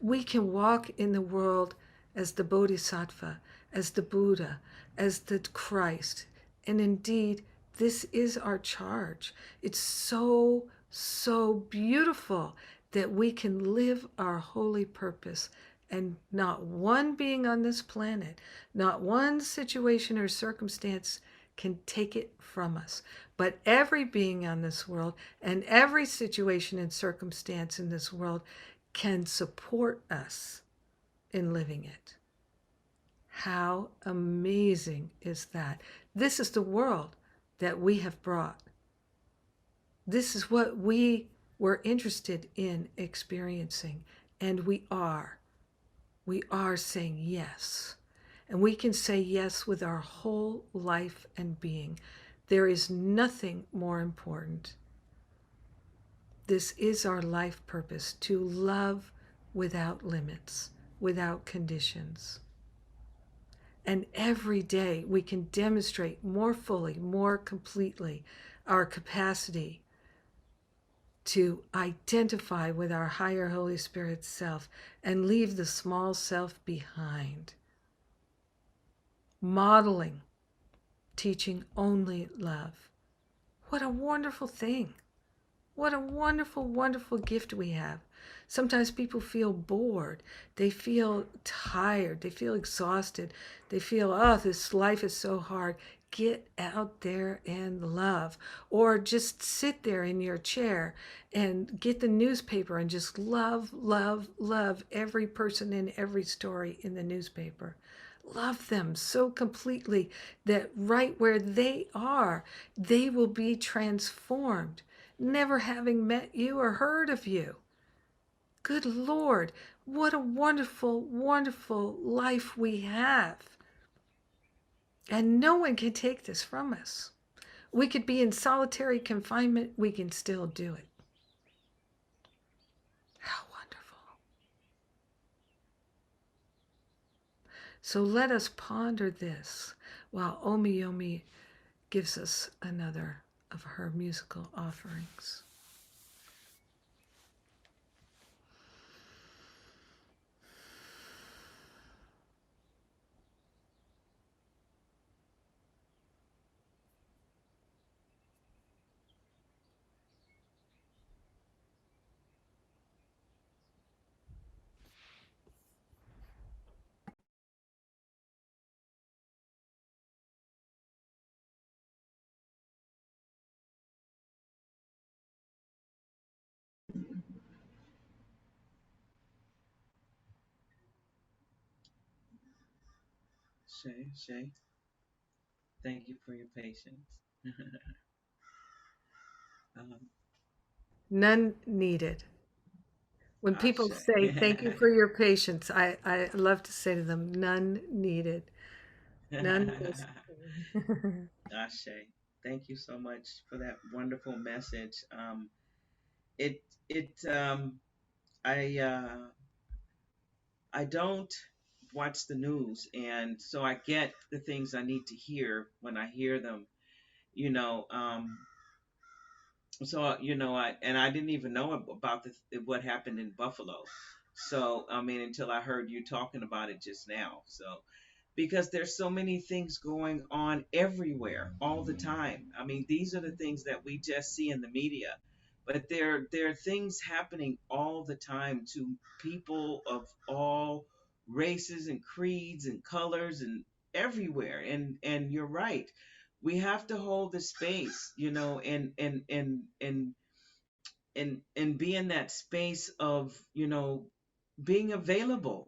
We can walk in the world as the Bodhisattva, as the Buddha, as the Christ. And indeed, this is our charge. It's so, so beautiful that we can live our holy purpose, and not one being on this planet, not one situation or circumstance can take it from us. But every being on this world and every situation and circumstance in this world can support us in living it. How amazing is that? This is the world that we have brought. This is what we were interested in experiencing, and we are. We are saying yes. And we can say yes with our whole life and being. There is nothing more important. This is our life purpose, to love without limits, without conditions. And every day we can demonstrate more fully, more completely our capacity to identify with our higher Holy Spirit self and leave the small self behind. Modeling, teaching only love. What a wonderful thing. What a wonderful, wonderful gift we have. Sometimes people feel bored. They feel tired. They feel exhausted. They feel, oh, this life is so hard. Get out there and love. Or just sit there in your chair and get the newspaper and just love, love, love every person in every story in the newspaper. Love them so completely that right where they are, they will be transformed, never having met you or heard of you. Good Lord, what a wonderful, wonderful life we have. And no one can take this from us. We could be in solitary confinement, we can still do it. How wonderful. So let us ponder this while Omiyomi gives us another of her musical offerings. Shay, thank you for your patience. um, None needed. When people Ashe. say, thank you for your patience, I love to say to them, none needed. None necessary. Ashe. Thank you so much for that wonderful message. It it I I don't watch the news, and so I get the things I need to hear when I hear them. You know, I didn't even know about what happened in Buffalo. So I mean, until I heard you talking about it just now. So because there's so many things going on everywhere all the time. I mean, these are the things that we just see in the media, but there are things happening all the time to people of all races and creeds and colors and everywhere. And you're right. We have to hold the space, and be in that space of, being available,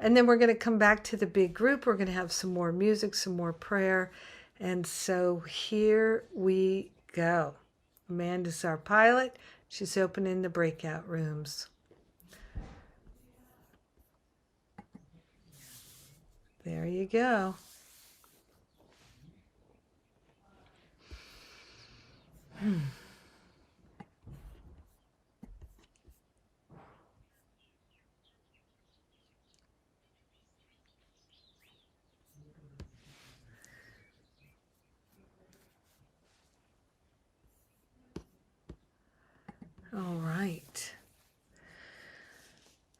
And then we're going to come back to the big group. We're going to have some more music, some more prayer. And so here we go. Amanda's our pilot. She's opening the breakout rooms. There you go. All right.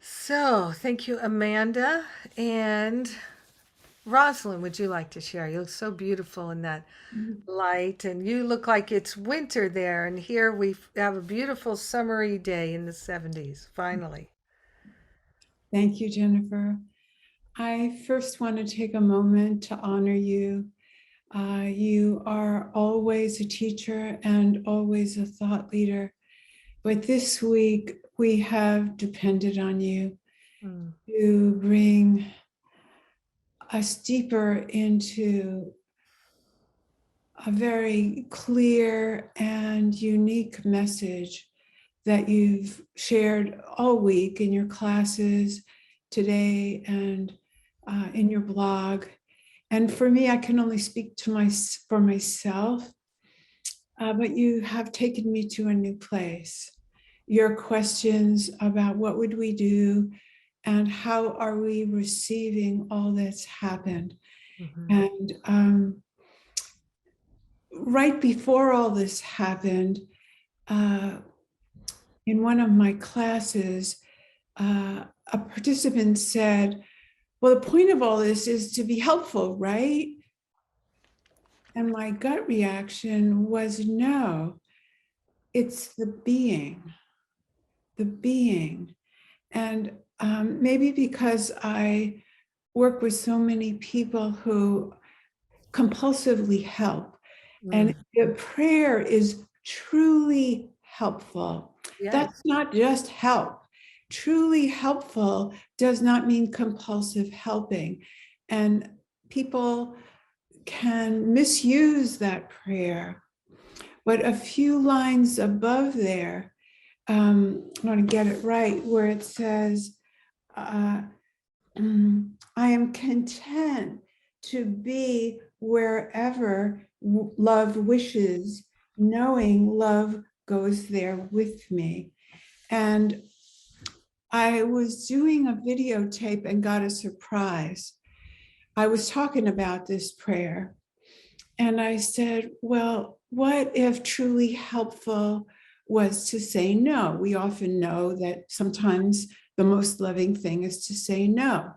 So thank you, Amanda. And Rosalind, would you like to share? You look so beautiful in that light, and you look like it's winter there. And here we have a beautiful summery day in the 70s, finally. Thank you, Jennifer. I first want to take a moment to honor you. You are always a teacher and always a thought leader. But this week, we have depended on you to bring us deeper into a very clear and unique message that you've shared all week in your classes today and in your blog. And for me, I can only speak for myself, but you have taken me to a new place. Your questions about what would we do and how are we receiving all that's happened. And right before all this happened, in one of my classes, a participant said, well, the point of all this is to be helpful, right? And my gut reaction was no, it's the being. And maybe because I work with so many people who compulsively help, and the prayer is truly helpful. Yes. That's not just help. Truly helpful does not mean compulsive helping. And people can misuse that prayer. But a few lines above there, I want to get it right, where it says, I am content to be wherever love wishes, knowing love goes there with me. And I was doing a videotape and got a surprise. I was talking about this prayer and I said, well, what if truly helpful was to say no? We often know that sometimes the most loving thing is to say no.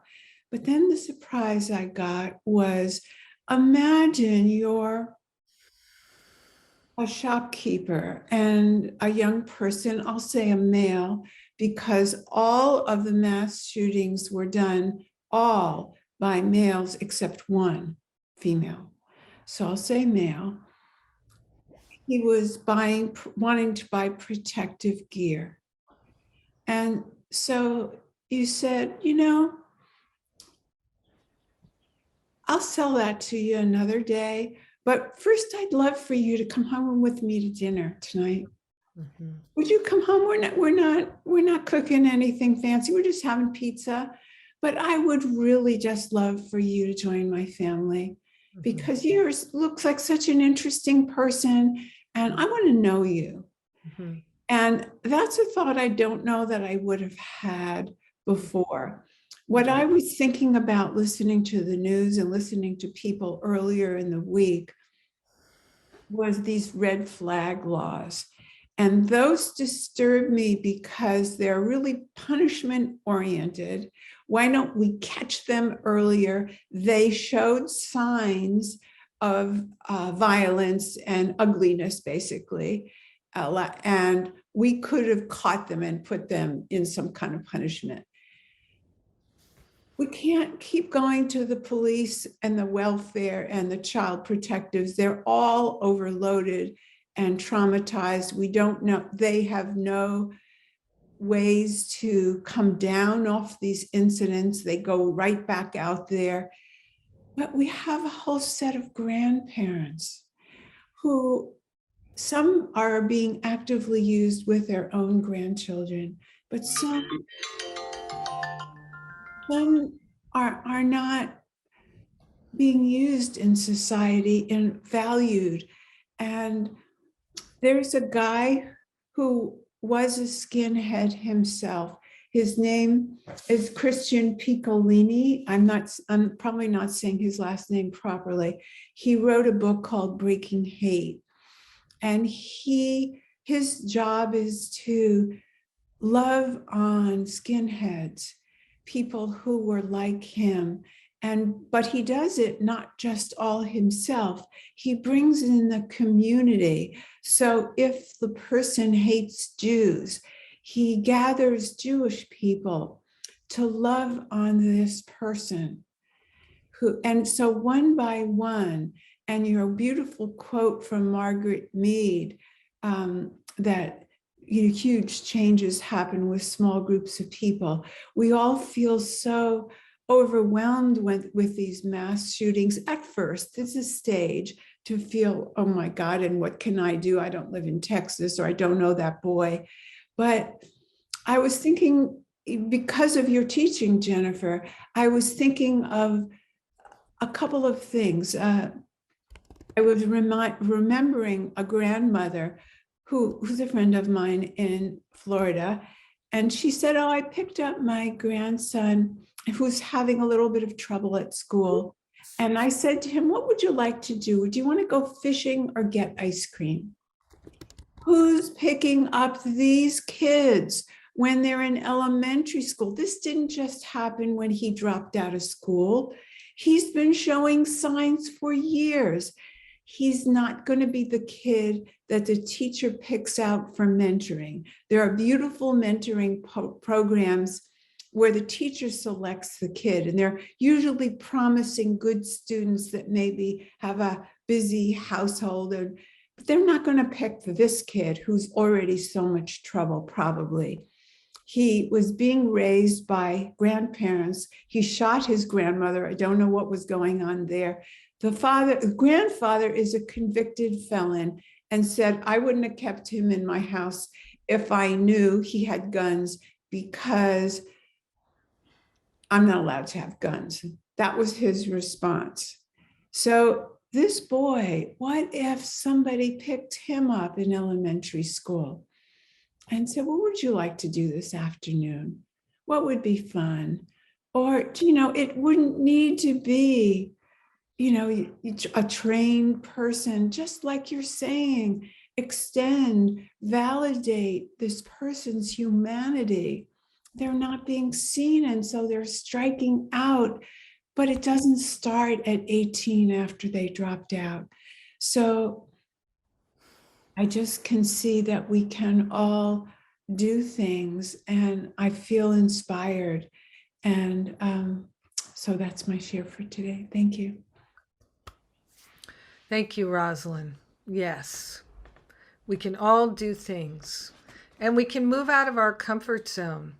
But then the surprise I got was, imagine you're a shopkeeper and a young person, I'll say a male, because all of the mass shootings were done all by males except one female. So I'll say male. He was wanting to buy protective gear. And so you said, you know, I'll sell that to you another day. But first, I'd love for you to come home with me to dinner tonight. Would you come home? We're not cooking anything fancy. We're just having pizza. But I would really just love for you to join my family because you looks like such an interesting person, and I want to know you. And that's a thought I don't know that I would have had before. What I was thinking about listening to the news and listening to people earlier in the week was these red flag laws. And those disturb me because they're really punishment oriented. Why don't we catch them earlier? They showed signs of violence and ugliness, basically. And we could have caught them and put them in some kind of punishment. We can't keep going to the police and the welfare and the child protectives. They're all overloaded and traumatized. We don't know, they have no ways to come down off these incidents. They go right back out there. But we have a whole set of grandparents who some are being actively used with their own grandchildren, but some are not being used in society and valued. And there's a guy who was a skinhead himself. His name is Christian Piccolini. I'm probably not saying his last name properly. He wrote a book called Breaking Hate. And his job is to love on skinheads, people who were like him. But he does it not just all himself. He brings in the community. So if the person hates Jews, he gathers Jewish people to love on this person. And so one by one, and your beautiful quote from Margaret Mead, that huge changes happen with small groups of people. We all feel so overwhelmed with these mass shootings. At first, it's a stage to feel, oh my God, and what can I do? I don't live in Texas, or I don't know that boy. But I was thinking, because of your teaching, Jennifer, I was thinking of a couple of things. I was remembering a grandmother who's a friend of mine in Florida. And she said, oh, I picked up my grandson who's having a little bit of trouble at school. And I said to him, what would you like to do? Do you want to go fishing or get ice cream? Who's picking up these kids when they're in elementary school? This didn't just happen when he dropped out of school. He's been showing signs for years. He's not going to be the kid that the teacher picks out for mentoring. There are beautiful mentoring programs where the teacher selects the kid, and they're usually promising good students that maybe have a busy household, but they're not going to pick for this kid who's already so much trouble, probably. He was being raised by grandparents. He shot his grandmother. I don't know what was going on there. The grandfather is a convicted felon and said, I wouldn't have kept him in my house if I knew he had guns, because I'm not allowed to have guns. That was his response. So this boy, what if somebody picked him up in elementary school and said, what would you like to do this afternoon? What would be fun? Or, it wouldn't need to be, a trained person, just like you're saying, extend, validate this person's humanity. They're not being seen, and so they're striking out, but it doesn't start at 18 after they dropped out. So I just can see that we can all do things, and I feel inspired. And so that's my share for today. Thank you. Thank you, Rosalind. Yes, we can all do things, and we can move out of our comfort zone.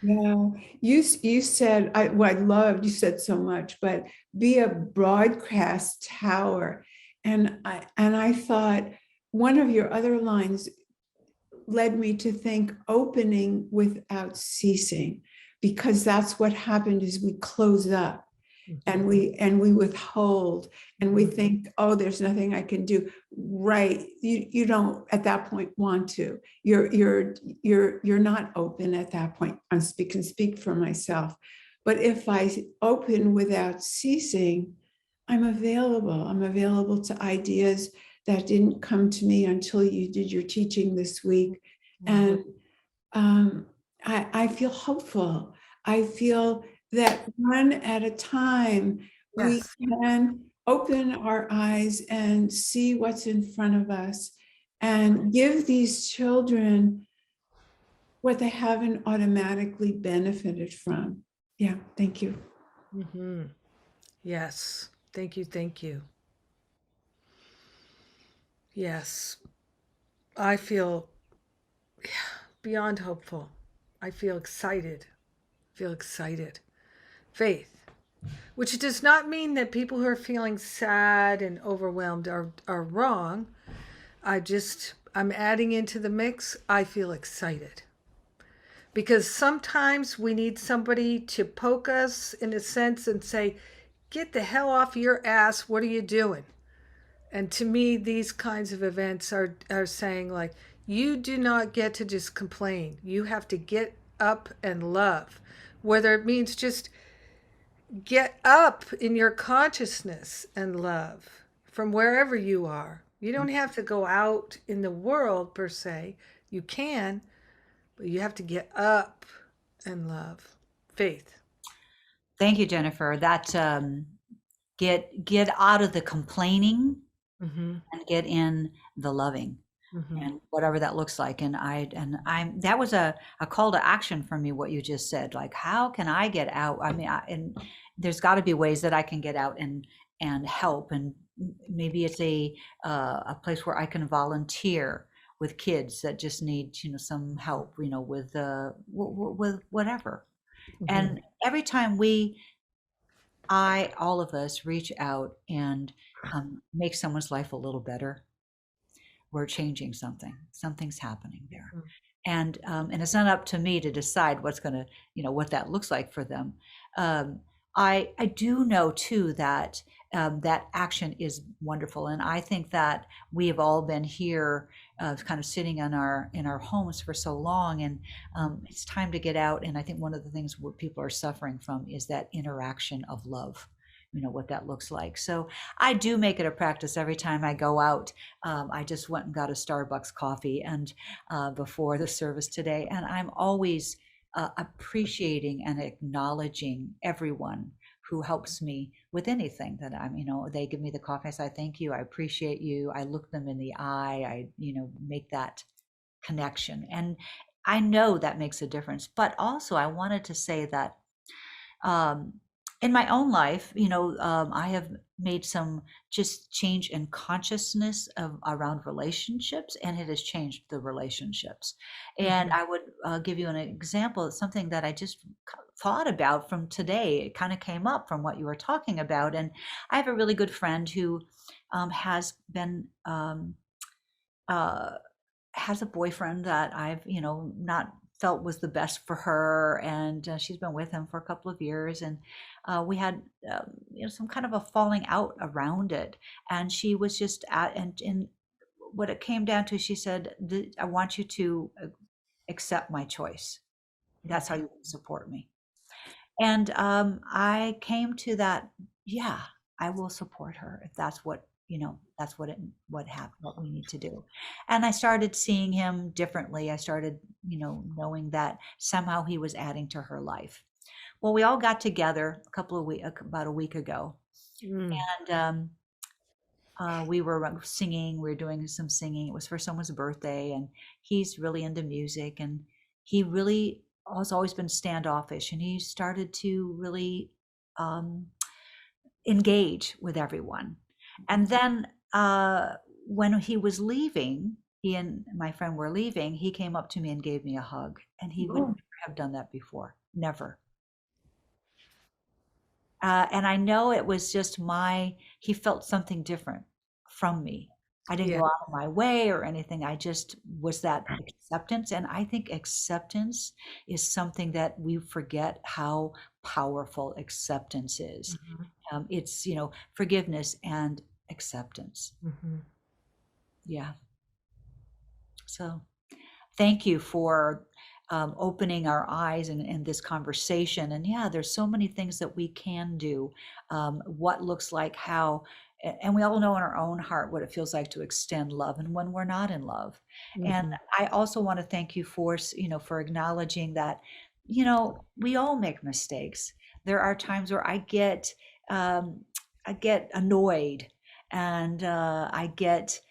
Yeah, you said, I loved, you said so much, but be a broadcast tower. And I thought one of your other lines led me to think opening without ceasing, because that's what happened is we close up. And we withhold, and we think, oh, there's nothing I can do. Right? You don't at that point want to. You're not open at that point. I can speak for myself, but if I open without ceasing, I'm available. I'm available to ideas that didn't come to me until you did your teaching this week, and I feel hopeful. I feel that one at a time, we can open our eyes and see what's in front of us and give these children what they haven't automatically benefited from. Yeah, thank you. Yes, thank you, thank you. Yes, I feel beyond hopeful. I feel excited. Feel excited. Faith. Which does not mean that people who are feeling sad and overwhelmed are wrong. I'm adding into the mix, I feel excited. Because sometimes we need somebody to poke us in a sense and say, get the hell off your ass, what are you doing? And to me, these kinds of events are saying, like, you do not get to just complain. You have to get up and love. Whether it means just get up in your consciousness and love from wherever you are. You don't have to go out in the world per se. You can, but you have to get up and love. Faith. Thank you, Jennifer. That get out of the complaining Mm-hmm. and get in the loving. Mm-hmm. And whatever that looks like. And I'm that was a call to action for me, what you just said. Like, how can I get out? I mean, and there's got to be ways that I can get out and help. And maybe it's a place where I can volunteer with kids that just need, some help, with whatever. Mm-hmm. And every time all of us reach out and make someone's life a little better, we're changing something. Something's happening there. Mm-hmm. And it's not up to me to decide what's going to, what that looks like for them. I do know too that that action is wonderful. And I think that we have all been here kind of sitting in our homes for so long, and it's time to get out. And I think one of the things what people are suffering from is that interaction of love, what that looks like. So I do make it a practice every time I go out. I just went and got a Starbucks coffee and before the service today, and I'm always appreciating and acknowledging everyone who helps me with anything that they give me the coffee. I say, thank you. I appreciate you. I look them in the eye. I, make that connection. And I know that makes a difference. But also I wanted to say that in my own life, I have made some just change in consciousness around relationships, and it has changed the relationships. And I would give you an example of something that I just thought about from today. It kind of came up from what you were talking about. And I have a really good friend who has a boyfriend that I've, not felt was the best for her, and she's been with him for a couple of years, and we had some kind of a falling out around it, and she was just and what it came down to, she said, I want you to accept my choice. That's how you can support me. And I came to that, yeah, I will support her if that's what that's what we need to do. And I started seeing him differently. I started, knowing that somehow he was adding to her life. Well, we all got together about a week ago, and we were singing. We were doing some singing. It was for someone's birthday, and he's really into music, and he really has always been standoffish, and he started to really engage with everyone. And then when he was leaving, he and my friend were leaving, he came up to me and gave me a hug. And he would never have done that before. Never. And I know it was just he felt something different from me. I didn't go out of my way or anything. I just was that acceptance. And I think acceptance is something that we forget how powerful acceptance is. It's, forgiveness and acceptance. Yeah. So thank you for opening our eyes in this conversation. And yeah, there's so many things that we can do. What looks like, how, and we all know in our own heart what it feels like to extend love and when we're not in love. And I also want to thank you for acknowledging that, we all make mistakes. There are times where I get annoyed, and I get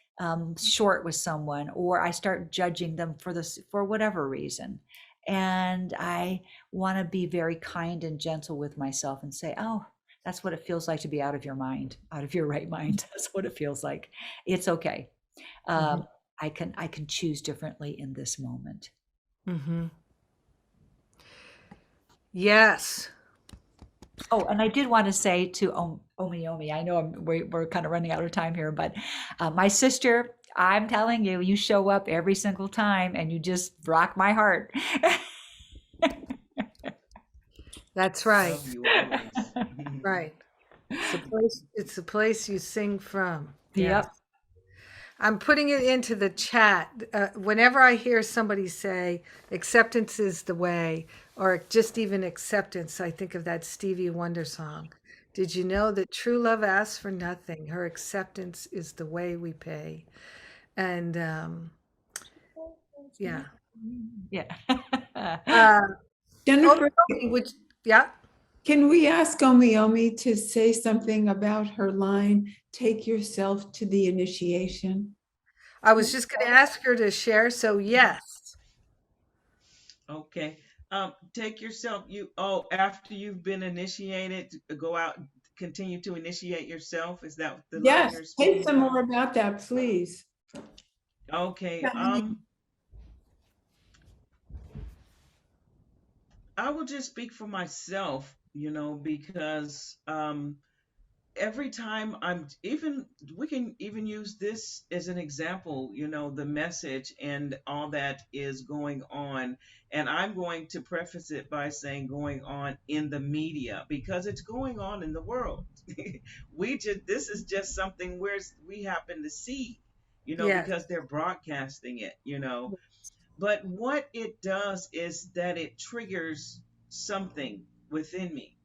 short with someone, or I start judging them for whatever reason. And I want to be very kind and gentle with myself and say, oh, that's what it feels like to be out of your mind, out of your right mind. That's what it feels like. It's okay. I can choose differently in this moment. Mm-hmm. Yes. Oh, and I did want to say to Omiyomi, I know we're kind of running out of time here, but my sister, I'm telling you, you show up every single time and you just rock my heart. That's right. Love you always. Right. It's the place you sing from. Yes. Yep. I'm putting it into the chat. Whenever I hear somebody say acceptance is the way, or just even acceptance, I think of that Stevie Wonder song. Did you know that true love asks for nothing? Her acceptance is the way we pay. And yeah. Yeah. Uh, Jennifer, which, yeah, can we ask Omiyomi to say something about her line, take yourself to the initiation? I was just going to ask her to share. So, yes. Okay. Take yourself, after you've been initiated, go out, continue to initiate yourself. Is that the line Yes, you're say speaking some more about? about that, please. Okay. I will just speak for myself, because every time we can even use this as an example, the message and all that is going on. And I'm going to preface it by saying going on in the media because it's going on in the world. This is just something where we happen to see, Yes. because they're broadcasting it. But what it does is that it triggers something within me.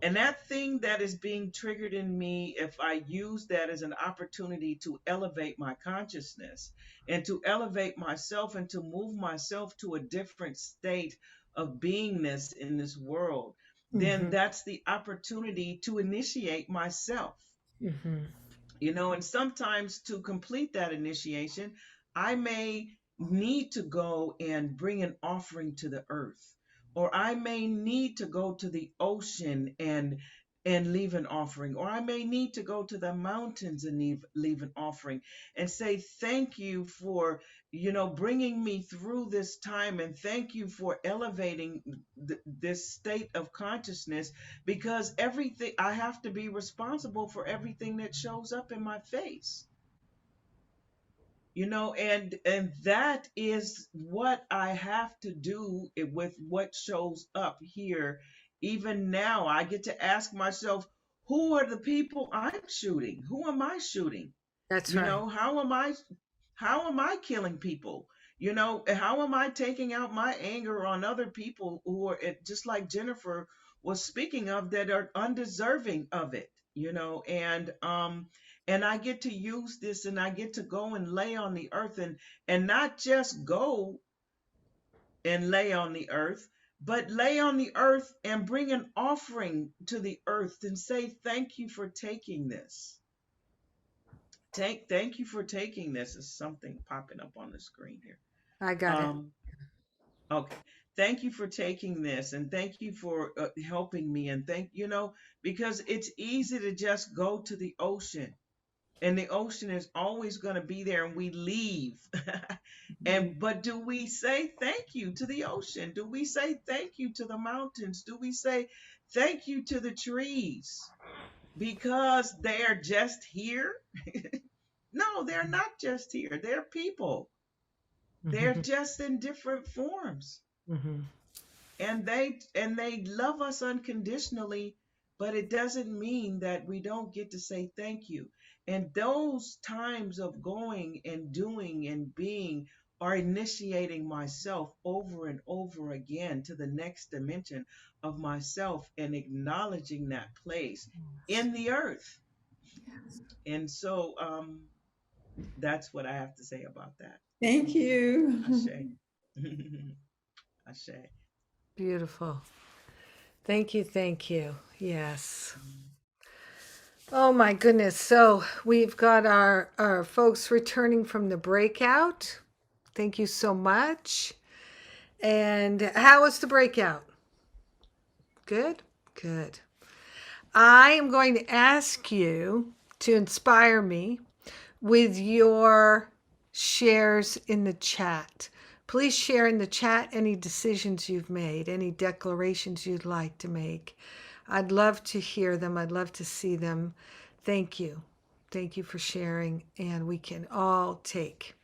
And that thing that is being triggered in me, if I use that as an opportunity to elevate my consciousness and to elevate myself and to move myself to a different state of beingness in this world, then Mm-hmm. that's the opportunity to initiate myself. Mm-hmm. And sometimes to complete that initiation, I may need to go and bring an offering to the earth, or I may need to go to the ocean and leave an offering, or I may need to go to the mountains and leave an offering and say thank you for bringing me through this time, and thank you for elevating this state of consciousness, because everything I have to be responsible for everything that shows up in my face. And that is what I have to do with what shows up here. Even now I get to ask myself, who are the people I'm shooting? Who am I shooting? That's right. How am I killing people? How am I taking out my anger on other people who are just like Jennifer was speaking of, that are undeserving of it? And I get to use this, and I get to go and lay on the earth, and not just go and lay on the earth, but lay on the earth and bring an offering to the earth and say thank you for taking this. Thank you for taking this. Is something popping up on the screen here. I got it. Okay. Thank you for taking this, and thank you for helping me, and because it's easy to just go to the ocean, and the ocean is always going to be there, and we leave. But do we say thank you to the ocean? Do we say thank you to the mountains? Do we say thank you to the trees because they're just here? No, they're not just here. They're people. They're Mm-hmm. just in different forms. Mm-hmm. And they love us unconditionally, but it doesn't mean that we don't get to say thank you. And those times of going and doing and being are initiating myself over and over again to the next dimension of myself, and acknowledging that place in the earth. And so that's what I have to say about that. Thank you. Ashe. Ashe. Beautiful. Thank you. Thank you. Yes. Oh my goodness. So we've got our folks returning from the breakout. Thank you so much. And how was the breakout? Good? Good. I am going to ask you to inspire me with your shares in the chat. please share in the chat any decisions you've made, any declarations you'd like to make. I'd love to hear them. I'd love to see them. Thank you. Thank you for sharing, and we can all take.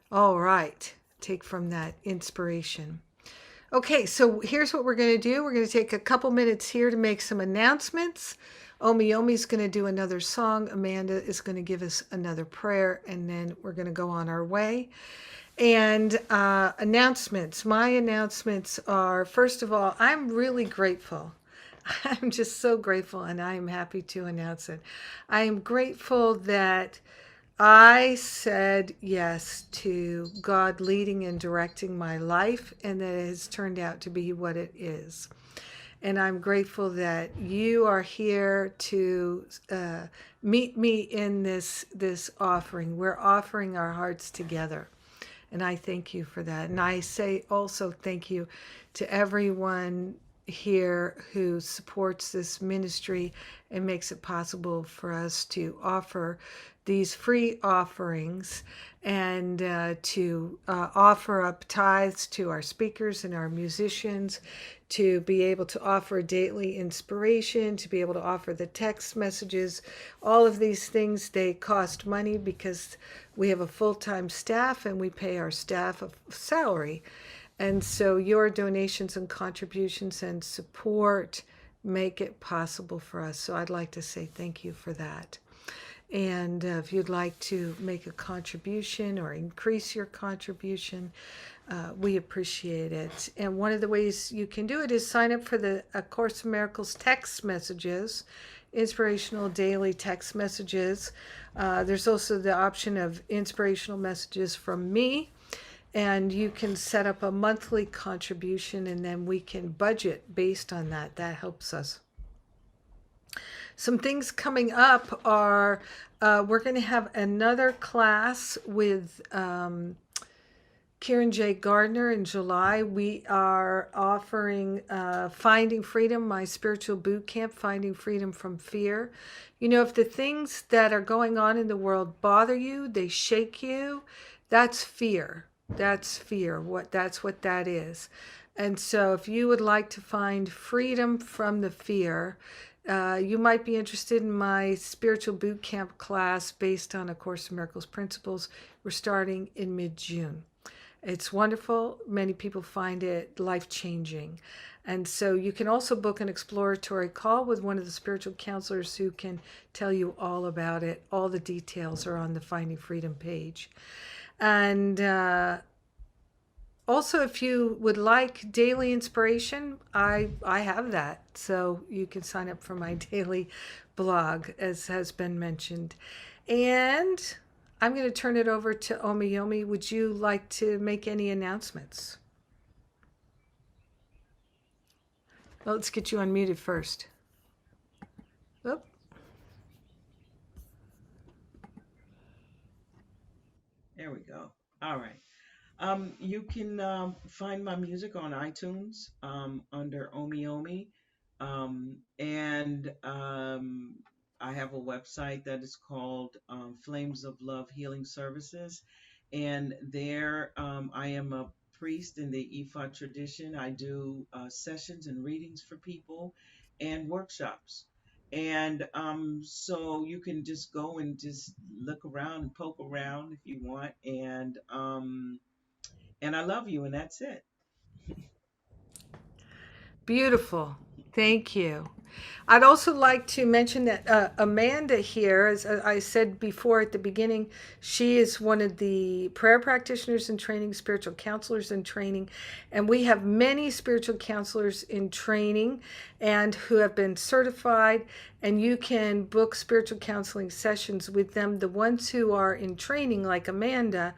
All right, take from that inspiration. Okay, so here's what we're going to do. We're going to take a couple minutes here to make some announcements. Omiyomi's going to do another song. Amanda is going to give us another prayer, and then we're going to go on our way. And announcements. My announcements are, first of all, I'm really grateful. I'm just so grateful, and I am happy to announce it. I am grateful that I said yes to God leading and directing my life, and that it has turned out to be what it is. And I'm grateful that you are here to meet me in this offering. We're offering our hearts together. And I thank you for that. And I say also thank you to everyone here who supports this ministry and makes it possible for us to offer these free offerings and to offer up tithes to our speakers and our musicians, to be able to offer daily inspiration, to be able to offer the text messages. All of these things, they cost money because we have a full-time staff and we pay our staff a salary. And so your donations and contributions and support make it possible for us. So I'd like to say thank you for that. And if you'd like to make a contribution or increase your contribution, we appreciate it. And one of the ways you can do it is sign up for the A Course in Miracles text messages, inspirational daily text messages. There's also the option of inspirational messages from me. And you can set up a monthly contribution, and then we can budget based on that. That helps us. Some things coming up are we're going to have another class with Kieran J. Gardner in July. We are offering Finding Freedom, my spiritual boot camp, Finding Freedom from Fear. You know, if the things that are going on in the world bother you, they shake you, that's fear. That's fear. That's what that is. And so if you would like to find freedom from the fear, you might be interested in my spiritual boot camp class based on A Course in Miracles principles. We're starting in mid-June. It's wonderful. Many people find it life-changing. And so you can also book an exploratory call with one of the spiritual counselors who can tell you all about it. All the details are on the Finding Freedom page. And also, if you would like daily inspiration, I have that. So you can sign up for my daily blog, as has been mentioned. And I'm going to turn it over to Omiyomi. Would you like to make any announcements? Well, let's get you unmuted first. Oop. There we go. All right. You can find my music on iTunes under Omiyomi. And I have a website that is called Flames of Love Healing Services. And there I am a priest in the Ifa tradition. I do sessions and readings for people and workshops. And so you can just go and just look around and poke around if you want. And I love you, and that's it. Beautiful. Thank you. I'd also like to mention that Amanda here, as I said before at the beginning, she is one of the prayer practitioners in training, spiritual counselors in training, and we have many spiritual counselors in training and who have been certified, and you can book spiritual counseling sessions with them. The ones who are in training, like Amanda,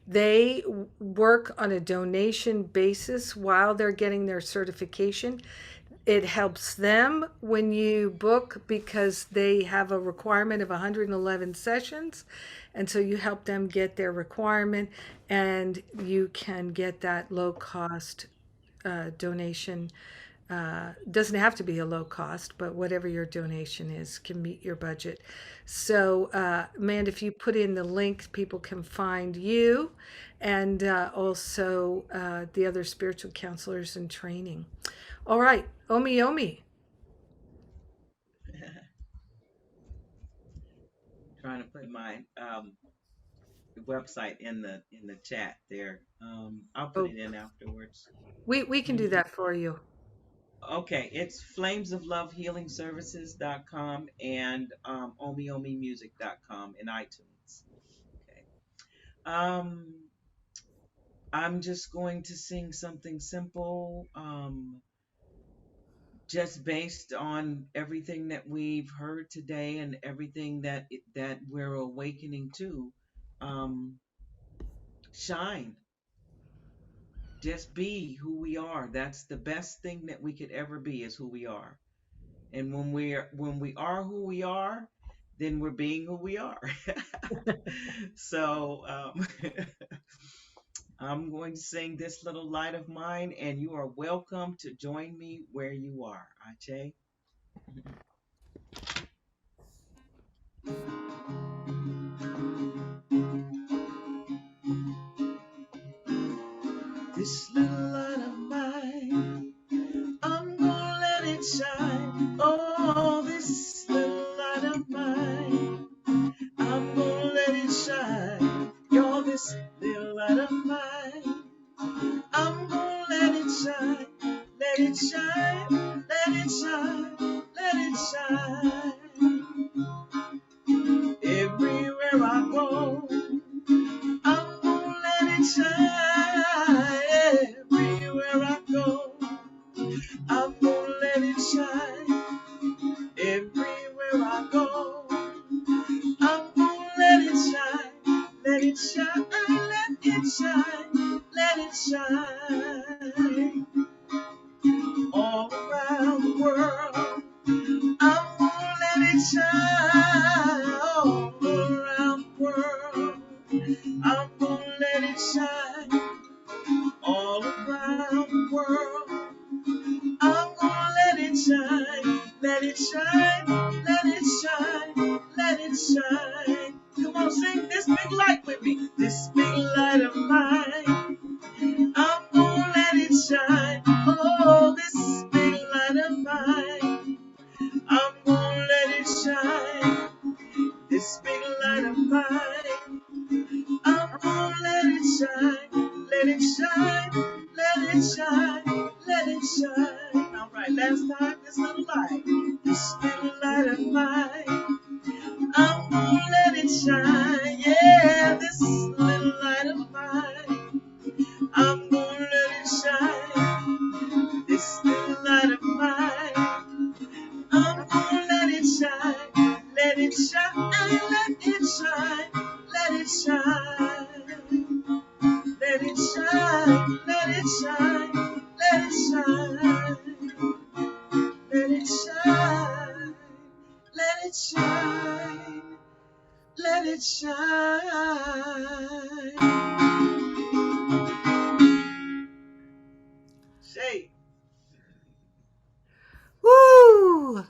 they work on a donation basis while they're getting their certification. It helps them when you book because they have a requirement of 111 sessions. And so you help them get their requirement, and you can get that low cost donation Doesn't have to be a low cost, but whatever your donation is can meet your budget. So, Amanda, if you put in the link, people can find you and also the other spiritual counselors in training. All right, Omiyomi. Trying to put my website in the chat there. I'll put Oh, it in afterwards. we can do that for you. Okay, it's flamesoflovehealingservices.com and omiomimusic.com in iTunes. Okay. I'm just going to sing something simple, just based on everything that we've heard today and everything that we're awakening to. Shine. Just be who we are. That's the best thing that we could ever be, is who we are. And when we are who we are, then we're being who we are. So I'm going to sing this little light of mine, and you are welcome to join me where you are. Ache. This little light of mine, I'm gonna let it shine. Oh, this little light of mine, I'm gonna let it shine. You're this little light of mine, I'm gonna let it shine. Let it shine, let it shine, let it shine. Everywhere I go, I'm gonna let it shine. Everywhere I go, I'm gonna let it shine. Everywhere I go, I'm gonna let it shine. Let it shine, let it shine, let it shine. All around the world, I'm gonna let it shine. All around the world, I'm gonna let it shine. All around the world, I'm gonna let it shine. Let it shine, let it shine, let it shine. Come on, sing this big light with me. This big light of mine, I'm gonna let it shine. Oh, this big light of mine, I'm gonna let it shine. This big light of mine, I'm gonna let it shine. Let it shine, let it shine, let it shine. All right, last time, this little light. This little light of mine, I'm gonna let it shine. Yeah, this little light of mine, I'm gonna let it shine. This little light of mine, I'm gonna let it shine. Let it shine, let it shine, let it shine. Let it shine, let it shine, let it shine. Let it shine, let it shine, let it shine. Say, Woo!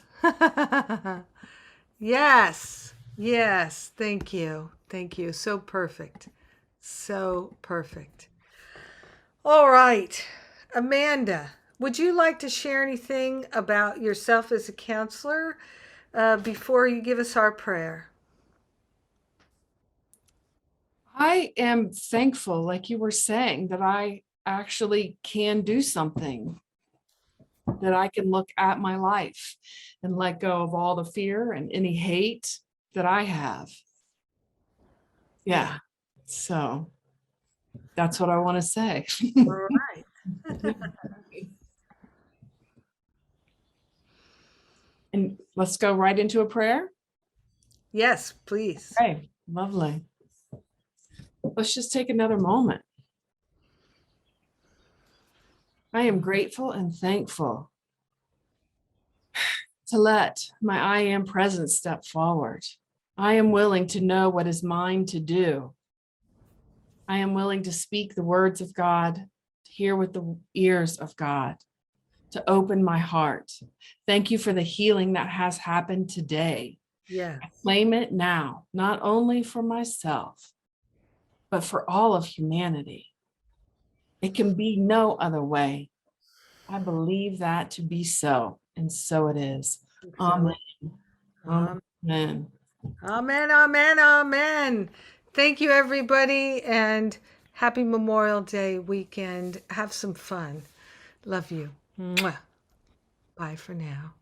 Yes, yes. Thank you. Thank you. So perfect. So perfect. All right. Amanda, would you like to share anything about yourself as a counselor before you give us our prayer? I am thankful, like you were saying, that I actually can do something, that I can look at my life and let go of all the fear and any hate that I have. Yeah. So that's what I want to say. All right. And let's go right into a prayer. Yes, please. Okay, lovely. Let's just take another moment. I am grateful and thankful to let my I am presence step forward. I am willing to know what is mine to do. I am willing to speak the words of God, to hear with the ears of God, to open my heart. Thank you for the healing that has happened today. Yes. I claim it now, not only for myself, but for all of humanity. It can be no other way. I believe that to be so, and so it is. Amen. Amen. Amen. Amen, amen, amen. Thank you, everybody, and happy Memorial Day weekend. Have some fun. Love you. Mwah. Bye for now.